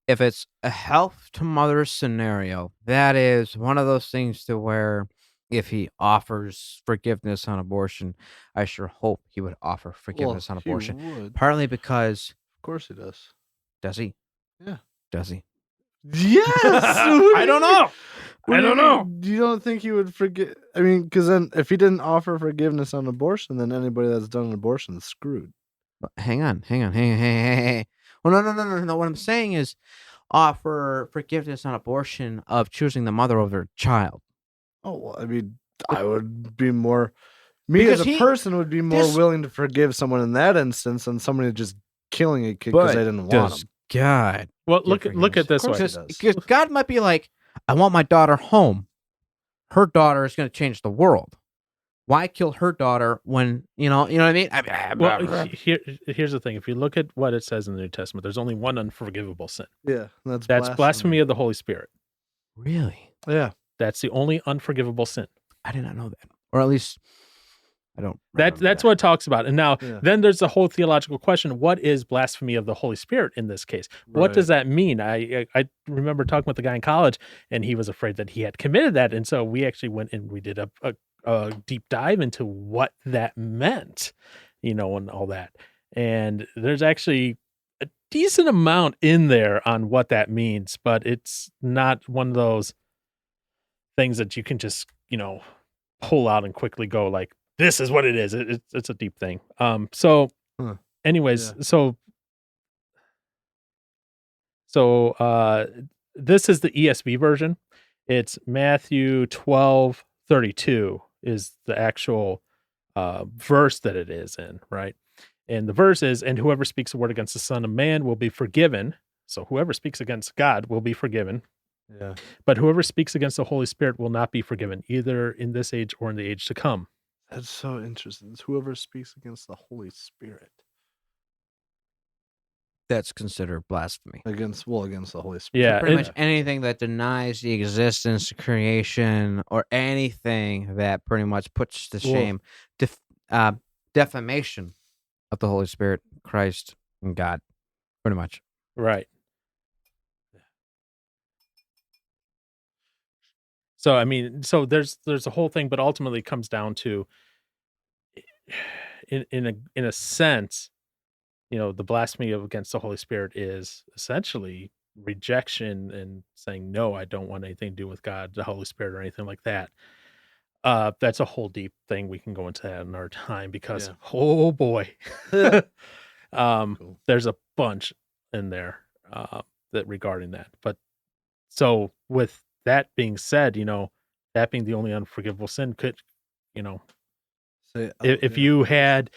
If it's a health to mother scenario, that is one of those things to where if he offers forgiveness on abortion, I sure hope he would offer forgiveness on abortion.
He would.
Partly because...
Of course he does.
Does he?
Yeah.
Does he?
Yes!
I don't know. I don't know.
You don't think he would forget? I mean, because then if he didn't offer forgiveness on abortion, then anybody that's done an abortion is screwed.
Hang on. Well, no. What I'm saying is offer forgiveness on abortion of choosing the mother over their child.
Oh, well, I mean, I would be more... Me as a person would be more willing to forgive someone in that instance than somebody just killing a kid because they didn't want him.
God.
Well, look at this way.
Because God might be like, I want my daughter home. Her daughter is going to change the world. Why kill her daughter when, you know what I mean?
Well, here's the thing. If you look at what it says in the New Testament, there's only one unforgivable sin.
Yeah, that's
blasphemy of the Holy Spirit.
Really?
Yeah.
That's the only unforgivable sin.
I did not know that. Or at least... I don't.
That's what it talks about. And now, then there's the whole theological question: what is blasphemy of the Holy Spirit in this case? Right. What does that mean? I remember talking with the guy in college, and he was afraid that he had committed that, and so we actually went and we did a deep dive into what that meant, and all that. And there's actually a decent amount in there on what that means, but it's not one of those things that you can just pull out and quickly go like, this is what it is. It's a deep thing. Anyways, so this is the ESV version. It's Matthew 12:32 is the actual verse that it is in, right? And the verse is, and whoever speaks a word against the Son of Man will be forgiven. So whoever speaks against God will be forgiven.
Yeah.
But whoever speaks against the Holy Spirit will not be forgiven, either in this age or in the age to come.
That's so interesting. It's whoever speaks against the Holy Spirit.
That's considered blasphemy.
Against the Holy Spirit.
Yeah. So pretty much anything that denies the existence, creation, or anything that pretty much puts to shame defamation of the Holy Spirit, Christ, and God. Pretty much.
Right. So, I mean, there's a whole thing, but ultimately it comes down to, in a sense, the blasphemy against the Holy Spirit is essentially rejection and saying, no, I don't want anything to do with God, the Holy Spirit, or anything like that. That's a whole deep thing. We can go into that another time because,
Yeah.
oh boy,
Cool.
there's a bunch in there that regarding that. But so with that being said, that being the only unforgivable sin could,
Say,
if
yeah,
you
of course.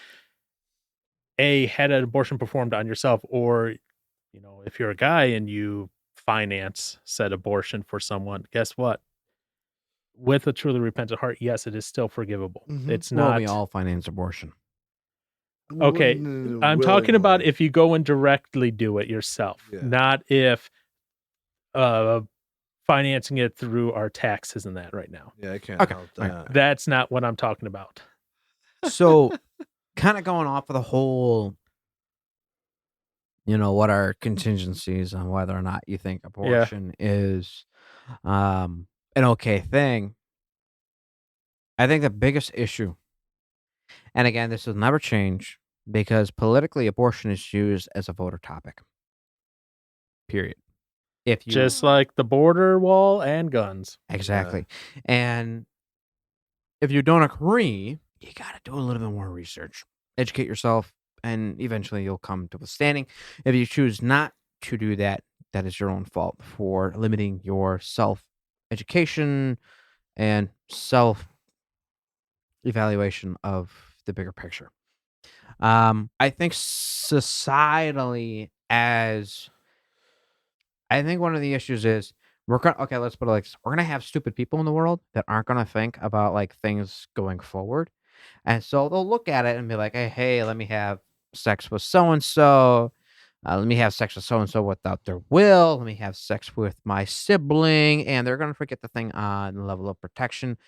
had an abortion performed on yourself, or if you're a guy and you finance said abortion for someone, guess what? With a truly repentant heart, yes, it is still forgivable.
Mhm.
It's
Well, we
not
all finance abortion.
okay. I'm talking about
Willingly.
if you go and directly do it yourself,
Yeah.
not if financing it through our taxes and that right now.
Yeah, I can't
Okay,
help
right.
that.
That's not what I'm talking about.
So, kind of going off of the whole, what are contingencies on whether or not you think abortion is an okay thing. I think the biggest issue, and again, this will never change because politically abortion is used as a voter topic. Period. If you
Just like the border wall and guns.
exactly. And if you don't agree, you got to do a little bit more research, educate yourself, and eventually you'll come to a standing. If you choose not to do that, that is your own fault for limiting your self-education and self-evaluation of the bigger picture. I think societally, I think one of the issues is okay, let's put it like this. We're gonna have stupid people in the world that aren't gonna think about like things going forward. And so they'll look at it and be like, hey, let me have sex with so and so. Let me have sex with so and so without their will. Let me have sex with my sibling. And they're gonna forget the thing on the level of protection.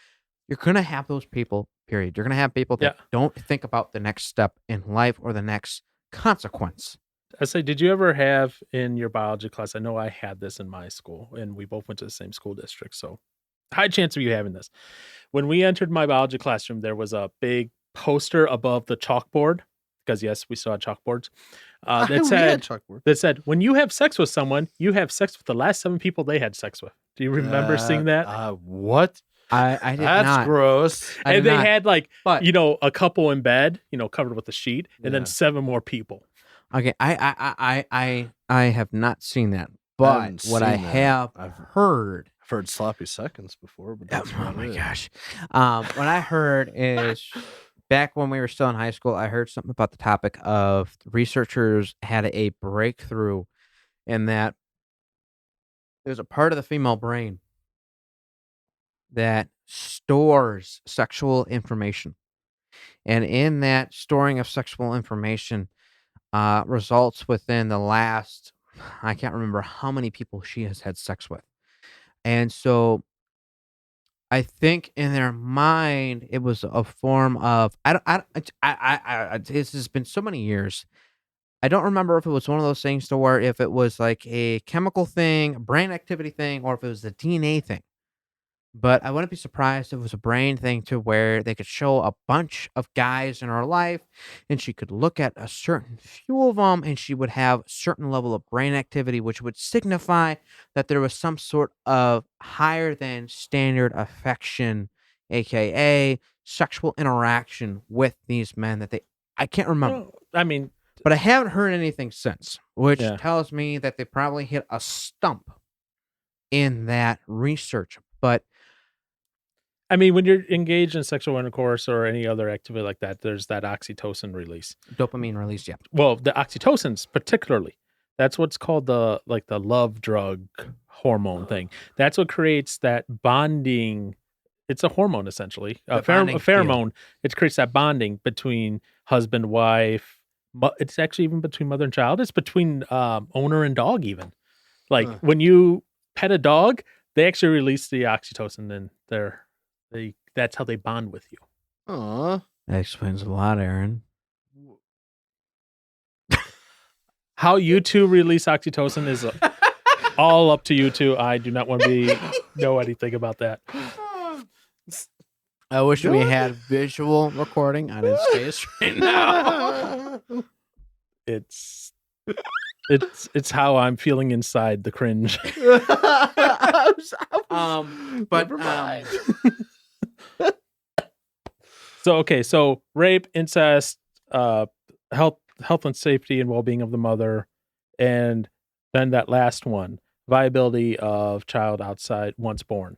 You're gonna have those people, period. You're gonna have people that don't think about the next step in life or the next consequence.
I say, did you ever have in your biology class? I know I had this in my school, and we both went to the same school district, so high chance of you having this. When we entered my biology classroom, there was a big poster above the chalkboard, because yes, we still had chalkboards. That said, when you have sex with someone, you have sex with the last 7 people they had sex with. Do you remember seeing that?
What?
I did
That's
not.
gross.
And they had like,
But
a couple in bed, covered with a sheet, and then 7 more people.
okay, I have not seen that, but what I have heard,
I've heard sloppy seconds before, but that's
oh my gosh, what I heard is back when we were still in high school, I heard something about the topic of researchers had a breakthrough in that there's a part of the female brain that stores sexual information, and in that storing of sexual information, results within the last, I can't remember how many people she has had sex with. And so I think in their mind, it was a form of, this has been so many years. I don't remember if it was one of those things to where if it was like a chemical thing, a brain activity thing, or if it was a DNA thing. But I wouldn't be surprised if it was a brain thing to where they could show a bunch of guys in her life and she could look at a certain few of them and she would have a certain level of brain activity, which would signify that there was some sort of higher than standard affection, aka sexual interaction with these men that I can't remember.
Well,
but I haven't heard anything since, which tells me that they probably hit a stump in that research. But
when you're engaged in sexual intercourse or any other activity like that, there's that oxytocin release.
Dopamine release, yeah.
Well, the oxytocins particularly, that's what's called the love drug hormone thing. That's what creates that bonding. It's a hormone, essentially. A pheromone. It creates that bonding between husband, wife. It's actually even between mother and child. It's between owner and dog even. Like when you pet a dog, they actually release the oxytocin and that's how they bond with you.
Aww.
That explains a lot, Aaron.
How you two release oxytocin is all up to you two. I do not want to know anything about that.
I wish we had visual recording on his face right now.
It's how I'm feeling inside the cringe.
But
So rape, incest, health and safety and well-being of the mother, and then that last one, viability of child outside once born.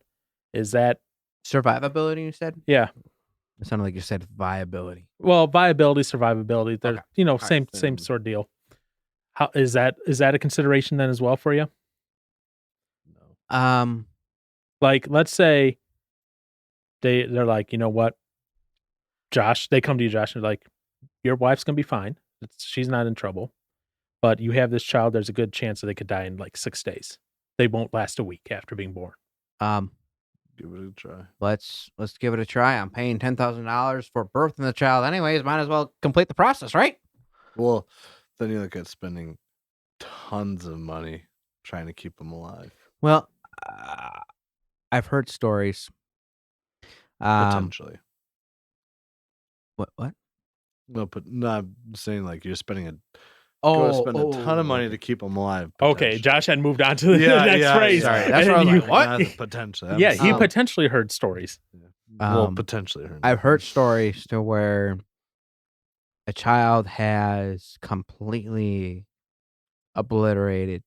Is that
survivability? You said?
Yeah.
It sounded like you said viability.
Well, viability, survivability, they're
Okay.
same sort of deal. How is that a consideration then as well for you?
No.
Like, let's say they're like, you know what, Josh, they come to you, Josh, and they're like, your wife's gonna be fine. She's not in trouble. But you have this child, there's a good chance that they could die in like 6 days. They won't last a week after being born.
Give it a try.
Let's give it a try. I'm paying $10,000 for birthing the child anyways. Might as well complete the process, right?
Well, then you look at spending tons of money trying to keep them alive.
Well, I've heard stories.
Potentially.
What?
No, but not saying like you're spending a ton of money to keep them alive.
Okay, Josh had moved on to the next phrase.
Sorry, that's what I was like, what?
Potentially.
Yeah, he potentially heard stories.
Well, potentially heard.
I've heard stories to where a child has completely obliterated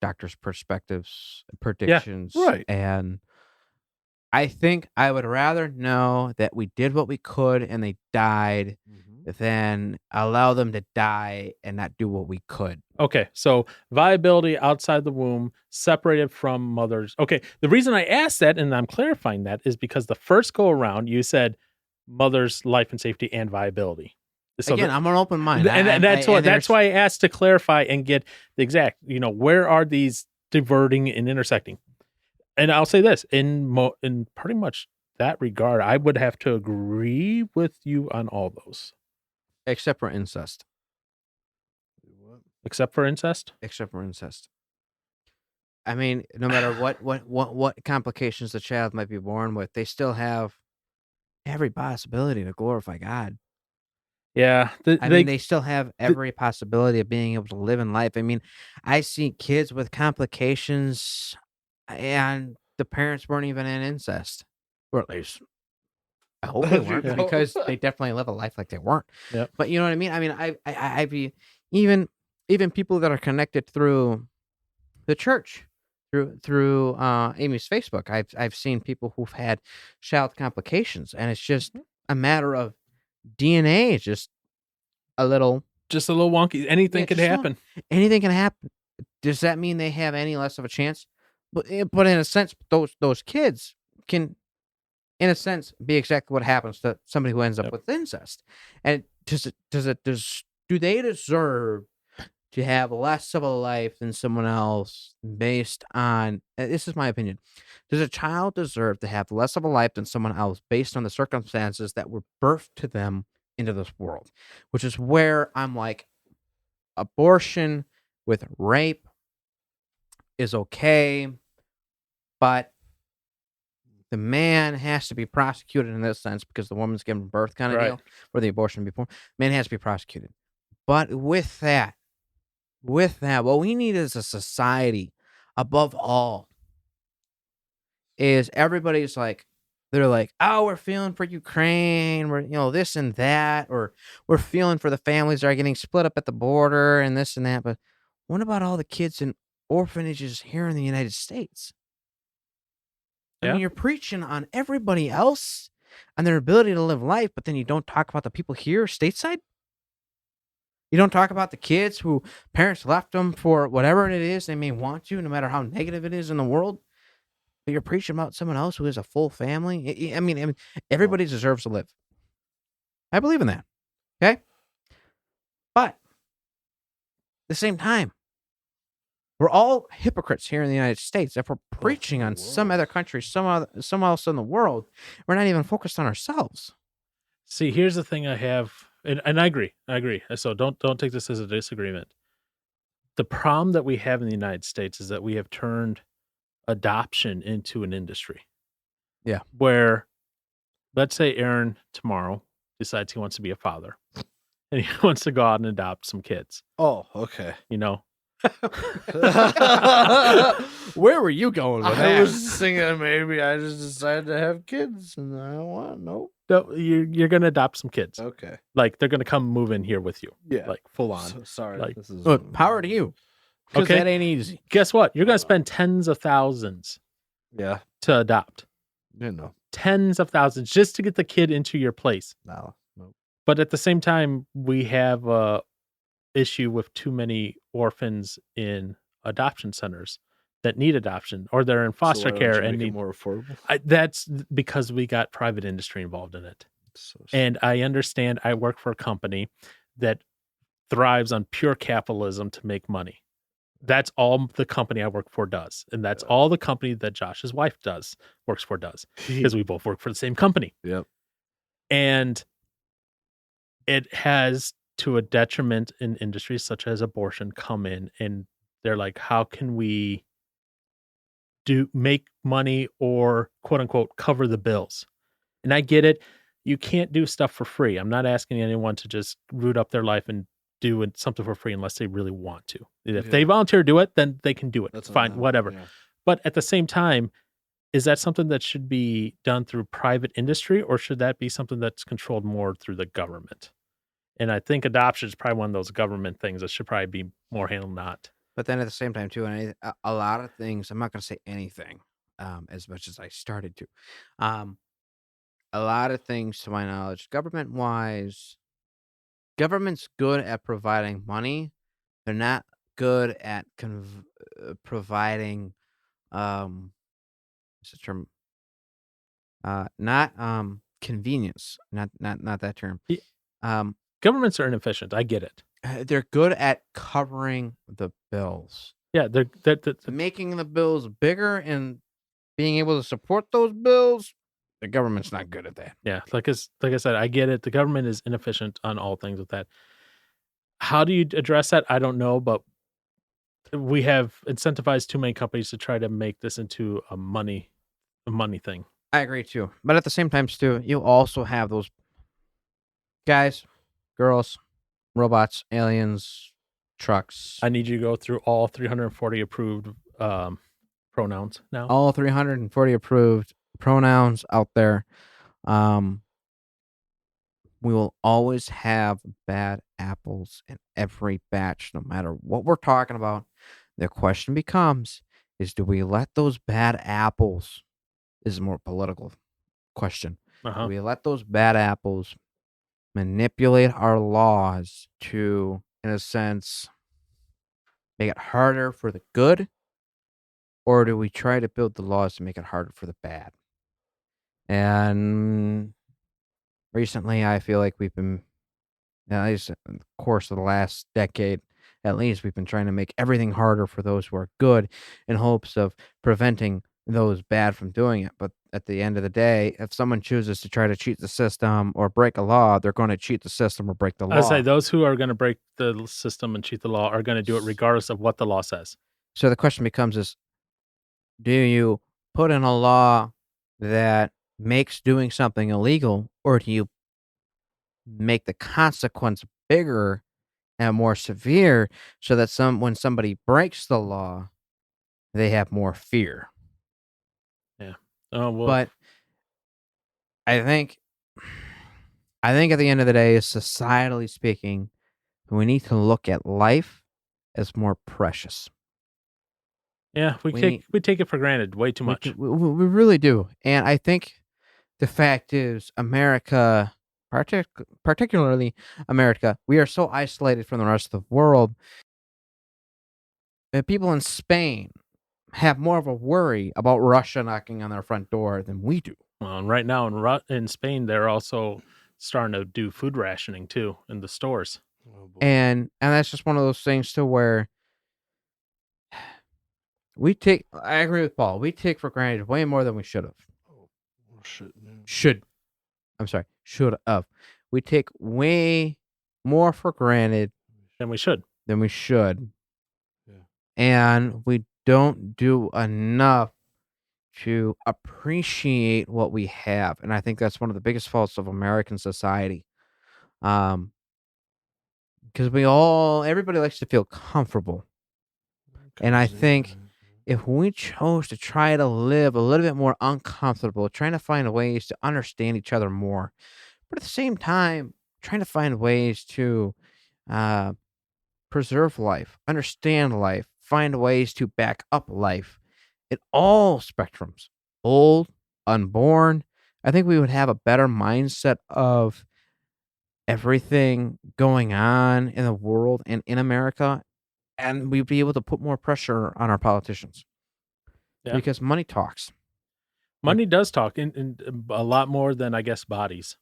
doctors' perspectives, predictions,
right.
And I think I would rather know that we did what we could and they died than allow them to die and not do what we could.
Okay, so viability outside the womb, separated from mothers. Okay, the reason I asked that, and I'm clarifying that, is because the first go around, you said mother's life and safety and viability. So
again, I'm an open mind.
And that's why I asked to clarify and get the exact, where are these diverting and intersecting? And I'll say this, in pretty much that regard, I would have to agree with you on all those.
Except for incest.
Except for incest?
Except for incest. I mean, no matter what complications the child might be born with, they still have every possibility to glorify God.
Yeah.
They still have every possibility of being able to live in life. I mean, I see kids with complications and the parents weren't even in incest. Or at least I hope they weren't, because they definitely live a life like they weren't.
Yep.
But you know what I mean? I mean, I've even people that are connected through the church, through Amy's Facebook. I've seen people who've had child complications, and it's just a matter of DNA. It's just a little
wonky. Anything could happen.
Anything can happen. Does that mean they have any less of a chance? But in a sense, those kids can, in a sense, be exactly what happens to somebody who ends up with incest. And do they deserve to have less of a life than someone else based on, this is my opinion, does a child deserve to have less of a life than someone else based on the circumstances that were birthed to them into this world? Which is where I'm like, abortion with rape is okay, but the man has to be prosecuted in this sense because the woman's given birth kind of deal, where the abortion before. Man has to be prosecuted. But with that, what we need as a society, above all, is everybody's like, they're like, oh, we're feeling for Ukraine, we're, this and that, or we're feeling for the families that are getting split up at the border and this and that. But what about all the kids in orphanages here in the United States? I mean, you're preaching on everybody else and their ability to live life, but then you don't talk about the people here stateside. You don't talk about the kids who parents left them for whatever it is they may want to, no matter how negative it is in the world. But you're preaching about someone else who has a full family. I mean, everybody deserves to live. I believe in that. Okay? But at the same time, we're all hypocrites here in the United States. If we're preaching on some other country, some else in the world, we're not even focused on ourselves.
See, here's the thing I have, and I agree. So don't take this as a disagreement. The problem that we have in the United States is that we have turned adoption into an industry.
Yeah.
Where, let's say Aaron tomorrow decides he wants to be a father and he wants to go out and adopt some kids.
Oh, okay.
Where were you going with that?
I was thinking maybe I just decided to have kids and I don't want, nope.
No, you're gonna adopt some kids.
Okay.
Like they're gonna come move in here with you.
Yeah.
Like full on.
So, sorry.
Like,
This is
Look, power to you. Because
Okay.
that ain't easy.
Guess what? You're gonna spend tens of thousands
yeah.
to adopt.
You know.
Tens of thousands just to get the kid into your place.
No. Nope.
But at the same time, we have a issue with too many orphans in adoption centers that need adoption, or they're in foster
So why don't
care
you
and
make it
need
more affordable.
That's because we got private industry involved in it.
So
And I understand I work for a company that thrives on pure capitalism to make money. That's all the company I work for does. And that's all the company that Josh's wife works for does. Because we both work for the same company.
Yep.
And it has, to a detriment in industries such as abortion, come in and they're like, how can we make money or quote unquote cover the bills? And I get it. You can't do stuff for free. I'm not asking anyone to just root up their life and do something for free unless they really want to. If they volunteer to do it, then they can do it.
That's
fine, whatever.
Yeah.
But at the same time, is that something that should be done through private industry, or should that be something that's controlled more through the government? And I think adoption is probably one of those government things that should probably be more handled not.
But then at the same time, too, and a lot of things, I'm not going to say anything as much as I started to. A lot of things, to my knowledge, government-wise, government's good at providing money. They're not good at providing, what's the term? Not convenience. Not that term.
Governments are inefficient. I get it.
They're good at covering the bills.
Yeah, they're
making the bills bigger and being able to support those bills. The government's not good at that.
Yeah, like I said, I get it. The government is inefficient on all things with that. How do you address that? I don't know, but we have incentivized too many companies to try to make this into a money thing.
I agree too, but at the same time, Stu, you also have those guys, girls, robots, aliens, trucks.
I need you to go through all 340 approved pronouns now.
All 340 approved pronouns out there. We will always have bad apples in every batch, no matter what we're talking about. The question becomes, do we let those bad apples, this is a more political question, do we let those bad apples manipulate our laws to, in a sense, make it harder for the good? Or do we try to build the laws to make it harder for the bad? And recently, I feel like we've been, at least in the course of the last decade, at least we've been trying to make everything harder for those who are good in hopes of preventing those bad from doing it. But at the end of the day, if someone chooses to try to cheat the system or break a law, they're going to cheat the system or break the law.
I say those who are going to break the system and cheat the law are going to do it regardless of what the law says.
So the question becomes do you put in a law that makes doing something illegal, or do you make the consequence bigger and more severe so that when somebody breaks the law, they have more fear?
Yeah. Oh, well.
But I think at the end of the day, societally speaking, we need to look at life as more precious.
Yeah, we take it for granted way too much.
We really do. And I think the fact is, America, particularly America, we are so isolated from the rest of the world. And people in Spain have more of a worry about Russia knocking on their front door than we do.
Well, and right now in Spain, they're also starting to do food rationing too in the stores.
Oh, boy.
And that's just one of those things too where I agree with Paul, we take for granted way more than we should have. Should have. We take way more for granted
than we should.
Yeah. And we don't do enough to appreciate what we have. And I think that's one of the biggest faults of American society. Because everybody likes to feel comfortable. And I think if we chose to try to live a little bit more uncomfortable, trying to find ways to understand each other more, but at the same time, trying to find ways to uh, preserve life, understand life, find ways to back up life in all spectrums, old, unborn, I think we would have a better mindset of everything going on in the world and in America, and we'd be able to put more pressure on our politicians because money talks.
Money does talk, in a lot more than, I guess, bodies.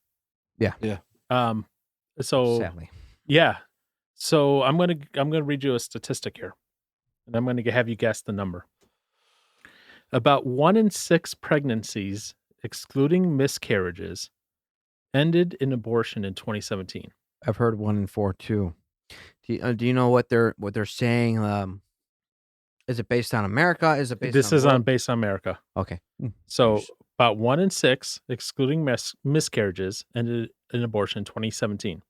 Yeah.
So
Sadly.
yeah. So I'm gonna read you a statistic here, and I'm gonna have you guess the number. About 1 in 6 pregnancies, excluding miscarriages, ended in abortion in 2017.
I've heard 1 in 4 too. Do you know what they're saying? Is it based on America? Is it based
This
on
is
world?
based on America.
Okay.
So about 1 in 6, excluding miscarriages, ended in abortion in 2017.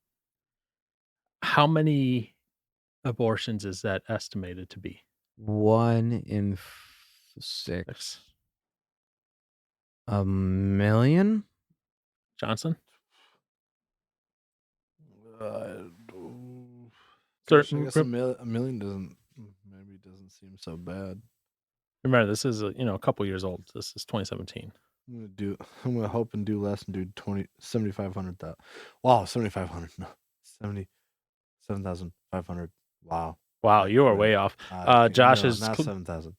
How many abortions is that estimated to be?
1 in 6. A million?
Johnson?
Gosh, I guess a million doesn't seem so bad.
Remember, this is a couple years old. This is 2017.
I'm gonna hope and do less and do 7,500. Wow, 7,500. No, 7,500. Wow.
Wow, you are way off. Josh is
not 7,000.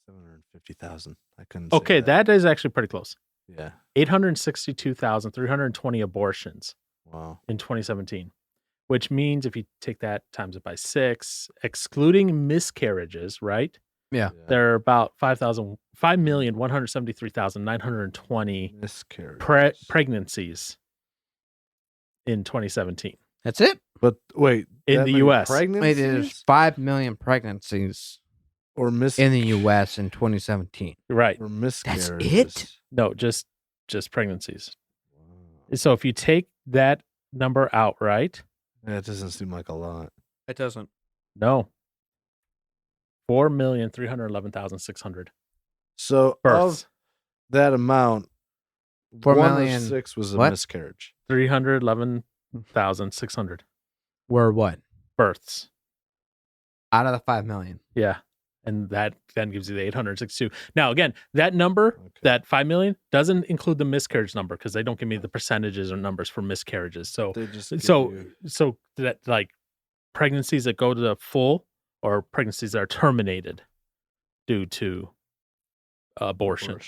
750,000. I couldn't.
Okay, that is actually pretty close.
Yeah.
862,320 abortions.
Wow.
In 2017, which means if you take that times it by 6, excluding miscarriages, right?
Yeah.
There are about 5,173,920 pregnancies in 2017.
That's it?
But wait,
in the U.S.
Wait, there's 5 million pregnancies
or
in the U.S. in 2017.
Right.
Or miscarriages.
That's it?
No, just pregnancies. Wow. So if you take that number out, right?
Yeah, it doesn't seem like a lot.
It doesn't.
No. 4,311,600.
So
births.
Of that amount,
4
1
million.
of 6 was a miscarriage.
311,600.
Were what?
Births.
Out of the 5 million.
Yeah. And that then gives you the 862. Now, again, that number, that 5 million, doesn't include the miscarriage number because they don't give me the percentages or numbers for miscarriages. So, so that like pregnancies that go to the full or pregnancies that are terminated due to abortion.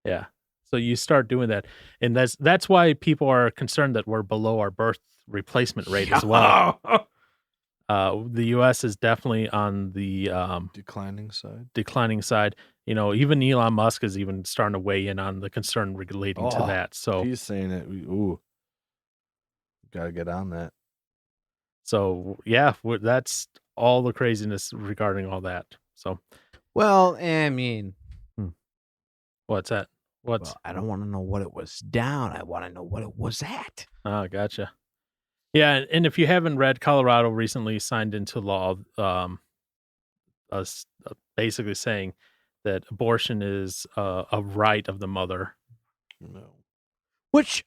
Yeah. So you start doing that, and that's why people are concerned that we're below our birth replacement rate as well. The U.S. is definitely on the
declining side.
Even Elon Musk is even starting to weigh in on the concern relating to that. So
he's saying it. Got to get on that.
So yeah, that's all the craziness regarding all that. So,
well, I mean,
what's that?
Well, I don't want to know what it was down. I want to know what it was at.
Oh, gotcha. Yeah, and if you haven't read, Colorado recently signed into law, basically saying that abortion is a right of the mother.
No.
Which,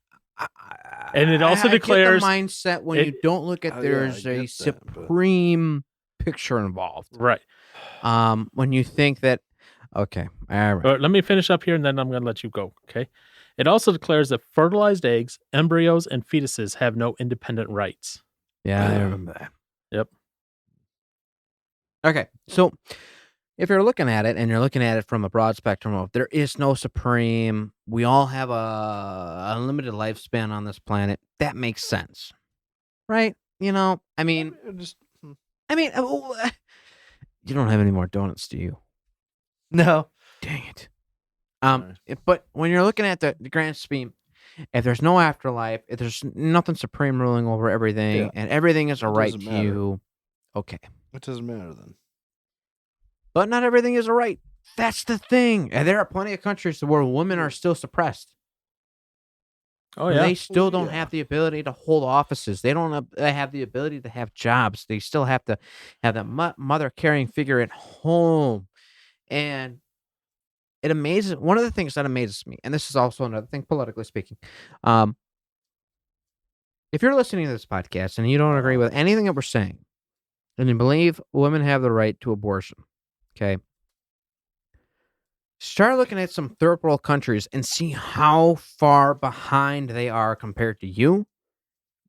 and it also declares
the mindset when you don't look at there's a supreme picture involved,
right?
When you think that, okay, all right.
Let me finish up here, and then I'm going to let you go. Okay. It also declares that fertilized eggs, embryos, and fetuses have no independent rights.
Yeah, I remember that.
Yep.
Okay, so if you're looking at it, and you're looking at it from a broad spectrum of there is no supreme, we all have a unlimited lifespan on this planet, that makes sense. Right? You know, I mean, you don't have any more donuts, do you?
No.
Dang it. But when you're looking at the grand scheme, if there's no afterlife, if there's nothing supreme ruling over everything, and everything is a right to you, okay.
It doesn't matter then.
But not everything is a right. That's the thing. And there are plenty of countries where women are still suppressed.
Oh,
and
yeah.
they still don't have the ability to hold offices. They don't have the ability to have jobs. They still have to have the mother caring figure at home. And it amazes, one of the things that amazes me, and this is also another thing politically speaking, if you're listening to this podcast and you don't agree with anything that we're saying, and you believe women have the right to abortion, okay, start looking at some third world countries and see how far behind they are compared to you.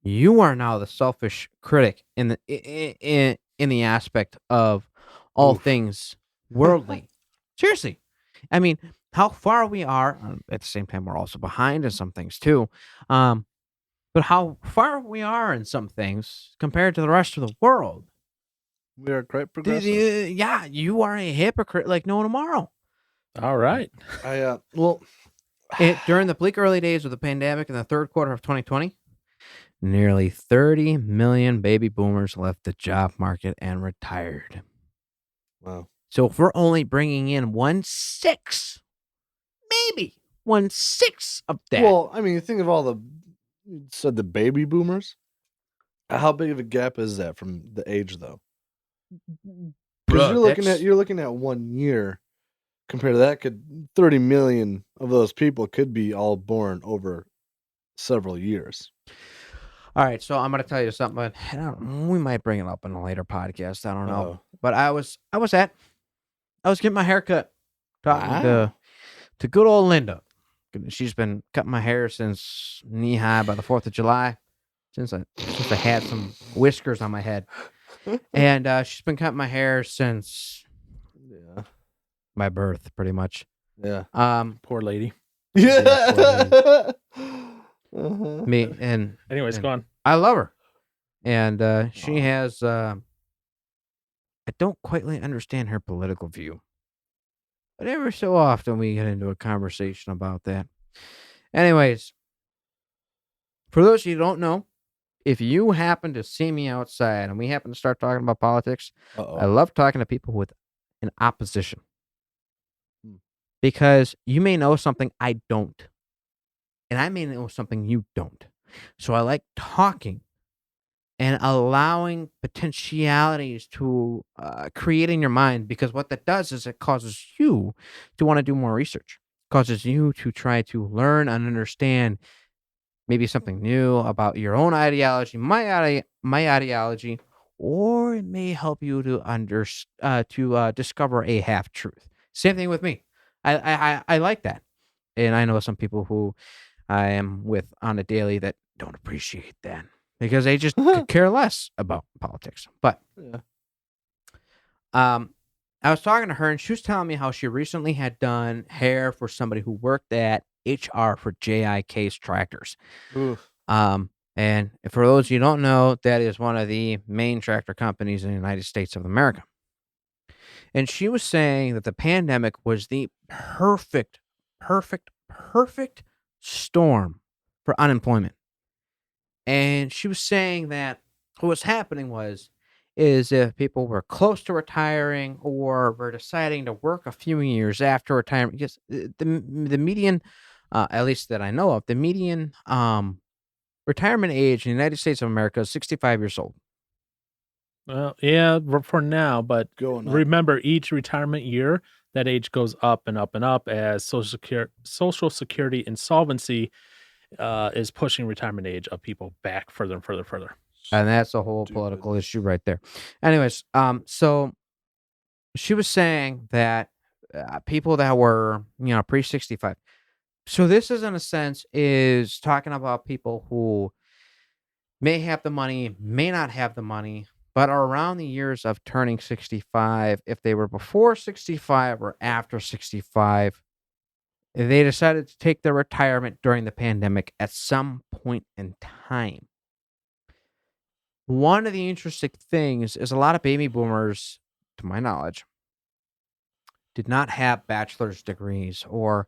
You are now the selfish critic in the aspect of all things worldly. Seriously. I mean, how far we are, at the same time, we're also behind in some things too. But how far we are in some things compared to the rest of the world.
We are quite progressive.
Yeah, you are a hypocrite like no tomorrow.
All right.
During the bleak early days of the pandemic in the third quarter of 2020, nearly 30 million baby boomers left the job market and retired.
Wow.
So if we're only bringing in 1/6, maybe 1/6 of that.
Well, I mean, you think of all you said the baby boomers. How big of a gap is that from the age, though? Because you're looking at 1 year. Compared to that, 30 million of those people could be all born over several years.
All right, so I'm going to tell you something. We might bring it up in a later podcast. I don't know. But I was getting my hair cut, talking to good old Linda. She's been cutting my hair since knee high by the 4th of July, since I had some whiskers on my head, and she's been cutting my hair since my birth, pretty much.
Yeah.
Poor lady.
Yeah.
Me and
anyways, go on.
I love her, and she has. I don't quite understand her political view, but every so often we get into a conversation about that. Anyways, for those of you who don't know, if you happen to see me outside and we happen to start talking about politics, I love talking to people with an opposition. Because you may know something I don't. And I may know something you don't. So I like talking and allowing potentialities to create in your mind. Because what that does is it causes you to want to do more research. Causes you to try to learn and understand maybe something new about your own ideology, my ideology, or it may help you to discover a half truth. Same thing with me. I like that, and I know some people who I am with on a daily that don't appreciate that because they just could care less about politics. But I was talking to her, and she was telling me how she recently had done hair for somebody who worked at HR for JIK's Tractors. And for those of you who don't know, that is one of the main tractor companies in the United States of America. And she was saying that the pandemic was the perfect storm for unemployment. And she was saying that what was happening is if people were close to retiring or were deciding to work a few years after retirement, because the median, at least that I know of, the median retirement age in the United States of America is 65 years old.
Well, yeah, for now, but remember, each retirement year, that age goes up and up and up as Social Security insolvency is pushing retirement age of people back further and further.
And that's a whole political issue right there. Anyways, so she was saying that people that were, pre-65. So this is, in a sense, is talking about people who may have the money, may not have the money, but are around the years of turning 65. If they were before 65 or after 65, they decided to take their retirement during the pandemic at some point in time. One of the interesting things is a lot of baby boomers, to my knowledge, did not have bachelor's degrees or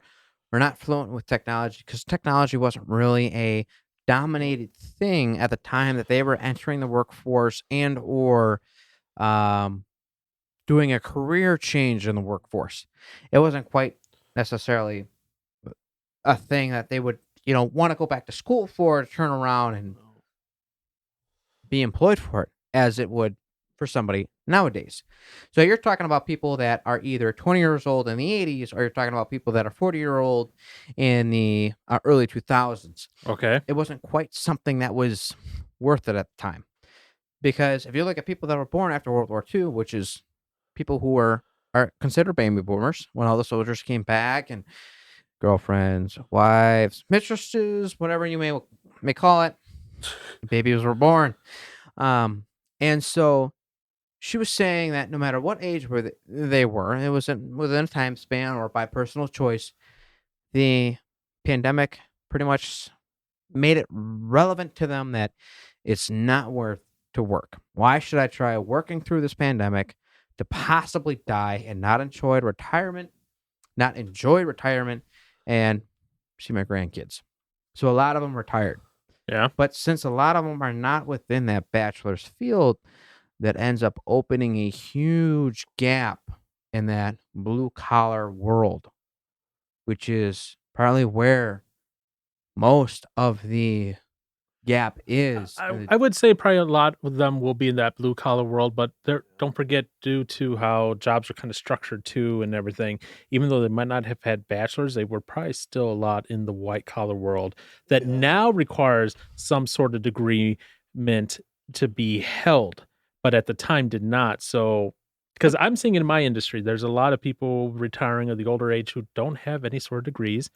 were not fluent with technology because technology wasn't really a dominated thing at the time that they were entering the workforce and or doing a career change in the workforce. It wasn't quite necessarily a thing that they would want to go back to school for, to turn around and be employed for it as it would for somebody nowadays. So you're talking about people that are either 20 years old in the 80s, or you're talking about people that are 40-year-old in the early 2000s.
Okay.
It wasn't quite something that was worth it at the time. Because if you look at people that were born after World War II, which is people who are considered baby boomers, when all the soldiers came back, and girlfriends, wives, mistresses, whatever you may call it, babies were born. And so she was saying that no matter what age they were, it was within a time span or by personal choice, the pandemic pretty much made it relevant to them that it's not worth to work. Why should I try working through this pandemic to possibly die and not enjoy retirement and see my grandkids? So a lot of them retired.
Yeah.
But since a lot of them are not within that bachelor's field, that ends up opening a huge gap in that blue collar world, which is probably where most of the gap is.
I would say probably a lot of them will be in that blue collar world, but don't forget, due to how jobs are kind of structured too and everything, even though they might not have had bachelors, they were probably still a lot in the white collar world that now requires some sort of degree meant to be held, but at the time did not. So, because I'm seeing in my industry, there's a lot of people retiring of the older age who don't have any sort of degrees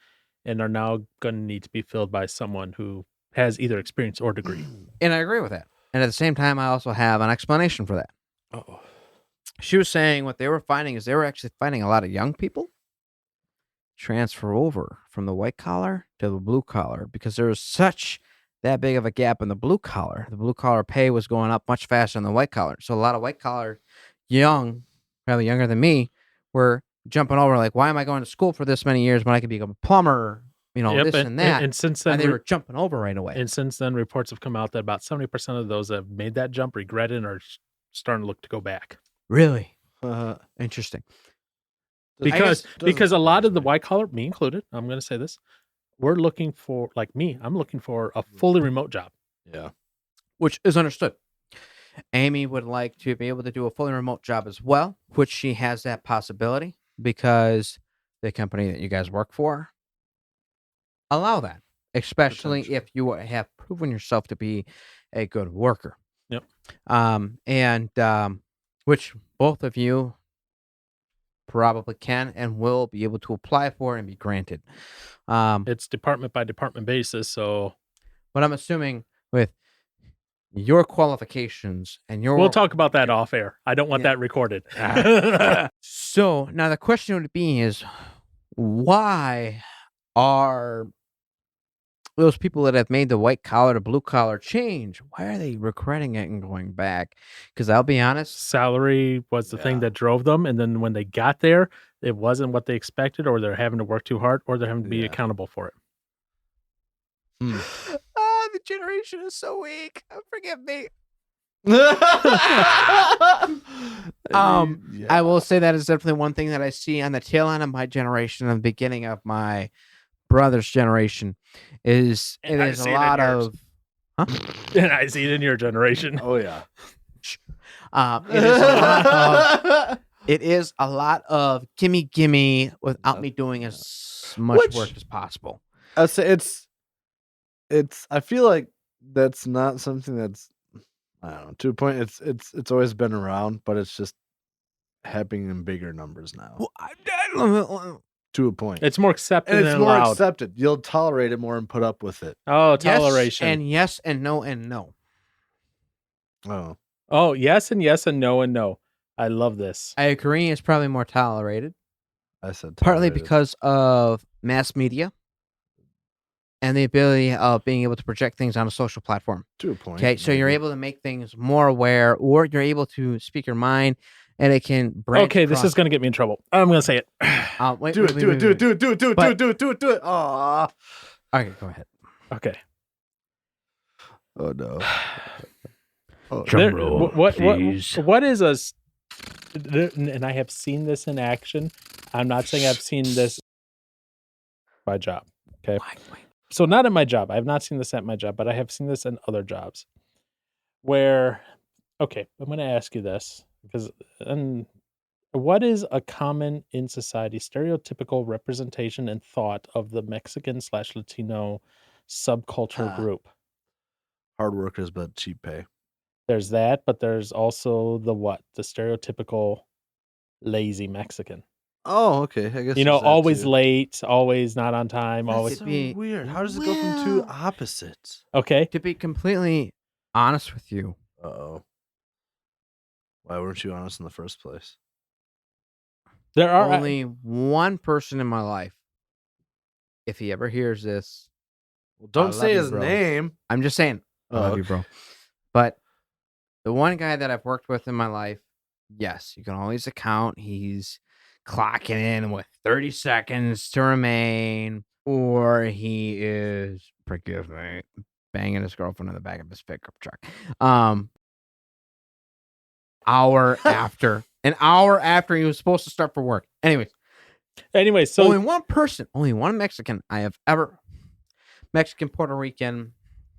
and are now going to need to be filled by someone who has either experience or degree.
And I agree with that. And at the same time, I also have an explanation for that.
Uh-oh.
She was saying what they were finding is they were actually finding a lot of young people transfer over from the white collar to the blue collar because there was such that big of a gap in the blue collar. The blue collar pay was going up much faster than the white collar. So a lot of white collar, probably younger than me, were jumping over like, why am I going to school for this many years when I could become a plumber? This and that.
And since then,
they were jumping over right away.
And since then, reports have come out that about 70% of those that have made that jump regret it or starting to look to go back.
Really? Interesting.
Because a lot of the white collar, me included, I'm going to say this, we're looking for, like me, I'm looking for a fully remote job.
Yeah.
Which is understood. Amy would like to be able to do a fully remote job as well, which she has that possibility because the company that you guys work for allow that, especially if you have proven yourself to be a good worker.
Yep.
Which both of you probably can and will be able to apply for and be granted.
It's department by department basis. So,
but I'm assuming with your qualifications and
we'll talk about that off air. I don't want that recorded.
So now the question would be is, why are those people that have made the white collar to blue collar change, why are they regretting it and going back? Because I'll be honest,
salary was the thing that drove them. And then when they got there, it wasn't what they expected, or they're having to work too hard, or they're having to be accountable for it.
The generation is so weak. Forgive me. I will say that is definitely one thing that I see on the tail end of my generation and the beginning of my brother's generation is a lot of
and I see it in your generation.
Oh yeah.
It is a lot of gimme without me doing as much work as possible.
I say it's I feel like that's not something that's, I don't know, to a point it's always been around, but it's just happening in bigger numbers now.
Well,
to a point.
It's more accepted
and it's
and
more
allowed.
accepted. You'll tolerate it more and put up with it.
Oh, toleration.
Yes and no and no.
Oh, yes and yes and no and no. I love this.
I agree. It's probably more tolerated.
I said tolerated.
Partly because of mass media and the ability of being able to project things on a social platform.
To a point.
Okay, so you're able to make things more aware, or you're able to speak your mind, and it can branch.
Okay, this is going to get me in trouble. I'm going to say it.
Do it. Aw.
Okay, go ahead.
Okay.
Oh no.
Drum roll, what is a? And I have seen this in action. I'm not saying I've seen this by job. Okay. So not at my job. I have not seen this at my job, but I have seen this in other jobs where, okay, I'm going to ask you this because, what is a common in society stereotypical representation and thought of the Mexican/Latino subculture group?
Hard workers, but cheap pay.
There's that, but there's also the stereotypical lazy Mexican.
Oh, okay. I guess
always late, always not on time,
That's
always
so weird. How does it go from two opposites?
Okay.
To be completely honest with you.
Uh-oh. Why weren't you honest in the first place?
There are
only one person in my life. If he ever hears this,
well, don't say his name.
I'm just saying, I love you, bro. But the one guy that I've worked with in my life, yes, you can always account he's clocking in with 30 seconds to remain, or he is, forgive me, banging his girlfriend in the back of his pickup truck. An hour after he was supposed to start for work. Anyway, so only one Mexican I have ever, Mexican, Puerto Rican.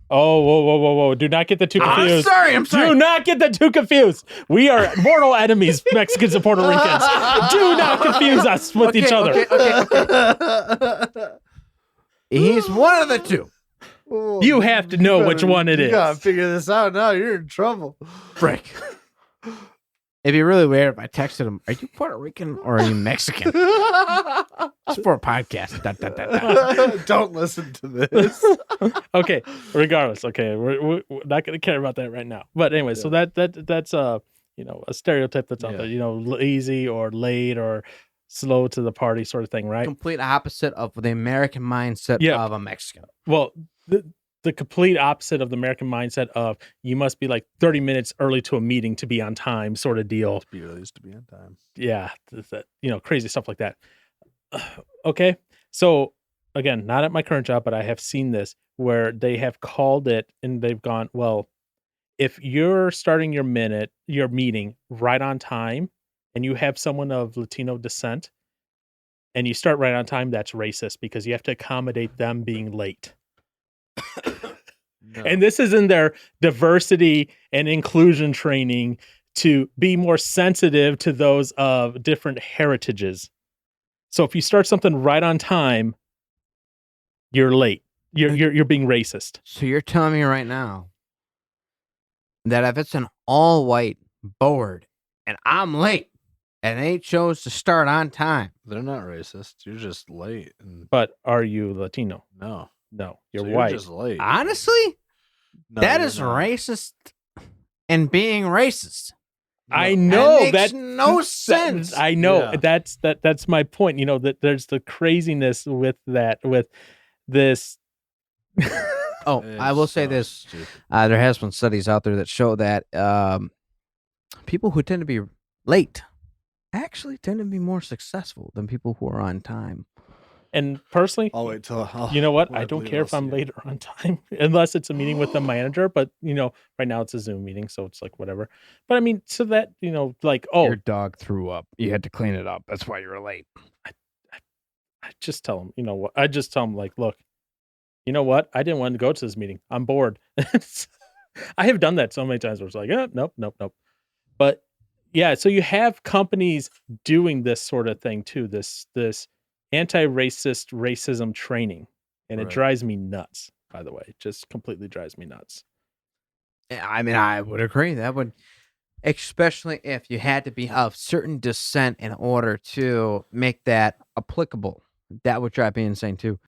Oh, whoa. Do not get the two confused.
I'm sorry.
Do not get the two confused. We are mortal enemies, Mexicans and Puerto Ricans. Do not confuse us with each other.
Okay. He's one of the two.
Oh,
you have to know which one it is.
You gotta figure this out now. You're in trouble.
Frick. It'd be really weird if I texted him, are you Puerto Rican or are you Mexican? It's for a podcast.
Don't listen to this.
Okay, regardless. Okay, we're not going to care about that right now. But anyway, so that's a stereotype that's out there. Lazy or late or slow to the party sort of thing, right?
Complete opposite of the American mindset of a Mexican.
Well, the complete opposite of the American mindset of you must be like 30 minutes early to a meeting to be on time sort of deal.
Be early to be on time.
Yeah, crazy stuff like that. Okay, so again, not at my current job, but I have seen this where they have called it and they've gone, well, if you're starting your meeting right on time and you have someone of Latino descent and you start right on time, that's racist because you have to accommodate them being late. No. And this is in their diversity and inclusion training to be more sensitive to those of different heritages. So if you start something right on time, you're late. You're being racist.
So you're telling me right now that if it's an all-white board and I'm late and they chose to start on time,
they're not racist. You're just late.
But are you Latino?
No,
you're
so
white.
You're just late.
Honestly, no, that is not racist and being racist.
No. I know
that makes no sense.
I know that's my point. That there's the craziness with this.
I will say this: there has been studies out there that show that people who tend to be late actually tend to be more successful than people who are on time.
And personally,
I'll wait till
you know what? I don't care if I'm late or on time, unless it's a meeting with the manager. But right now it's a Zoom meeting, so it's like whatever. But I mean, so that
your dog threw up, you had to clean it up. That's why you're late.
I just tell them, I just tell them like, look, you know what? I didn't want to go to this meeting. I'm bored. I have done that so many times where it's like, nope. But yeah, so you have companies doing this sort of thing too. This anti-racist racism training, and it drives me nuts. By the way, it just completely drives me nuts.
I mean, I would agree. That would, especially if you had to be of certain descent in order to make that applicable. That would drive me insane too.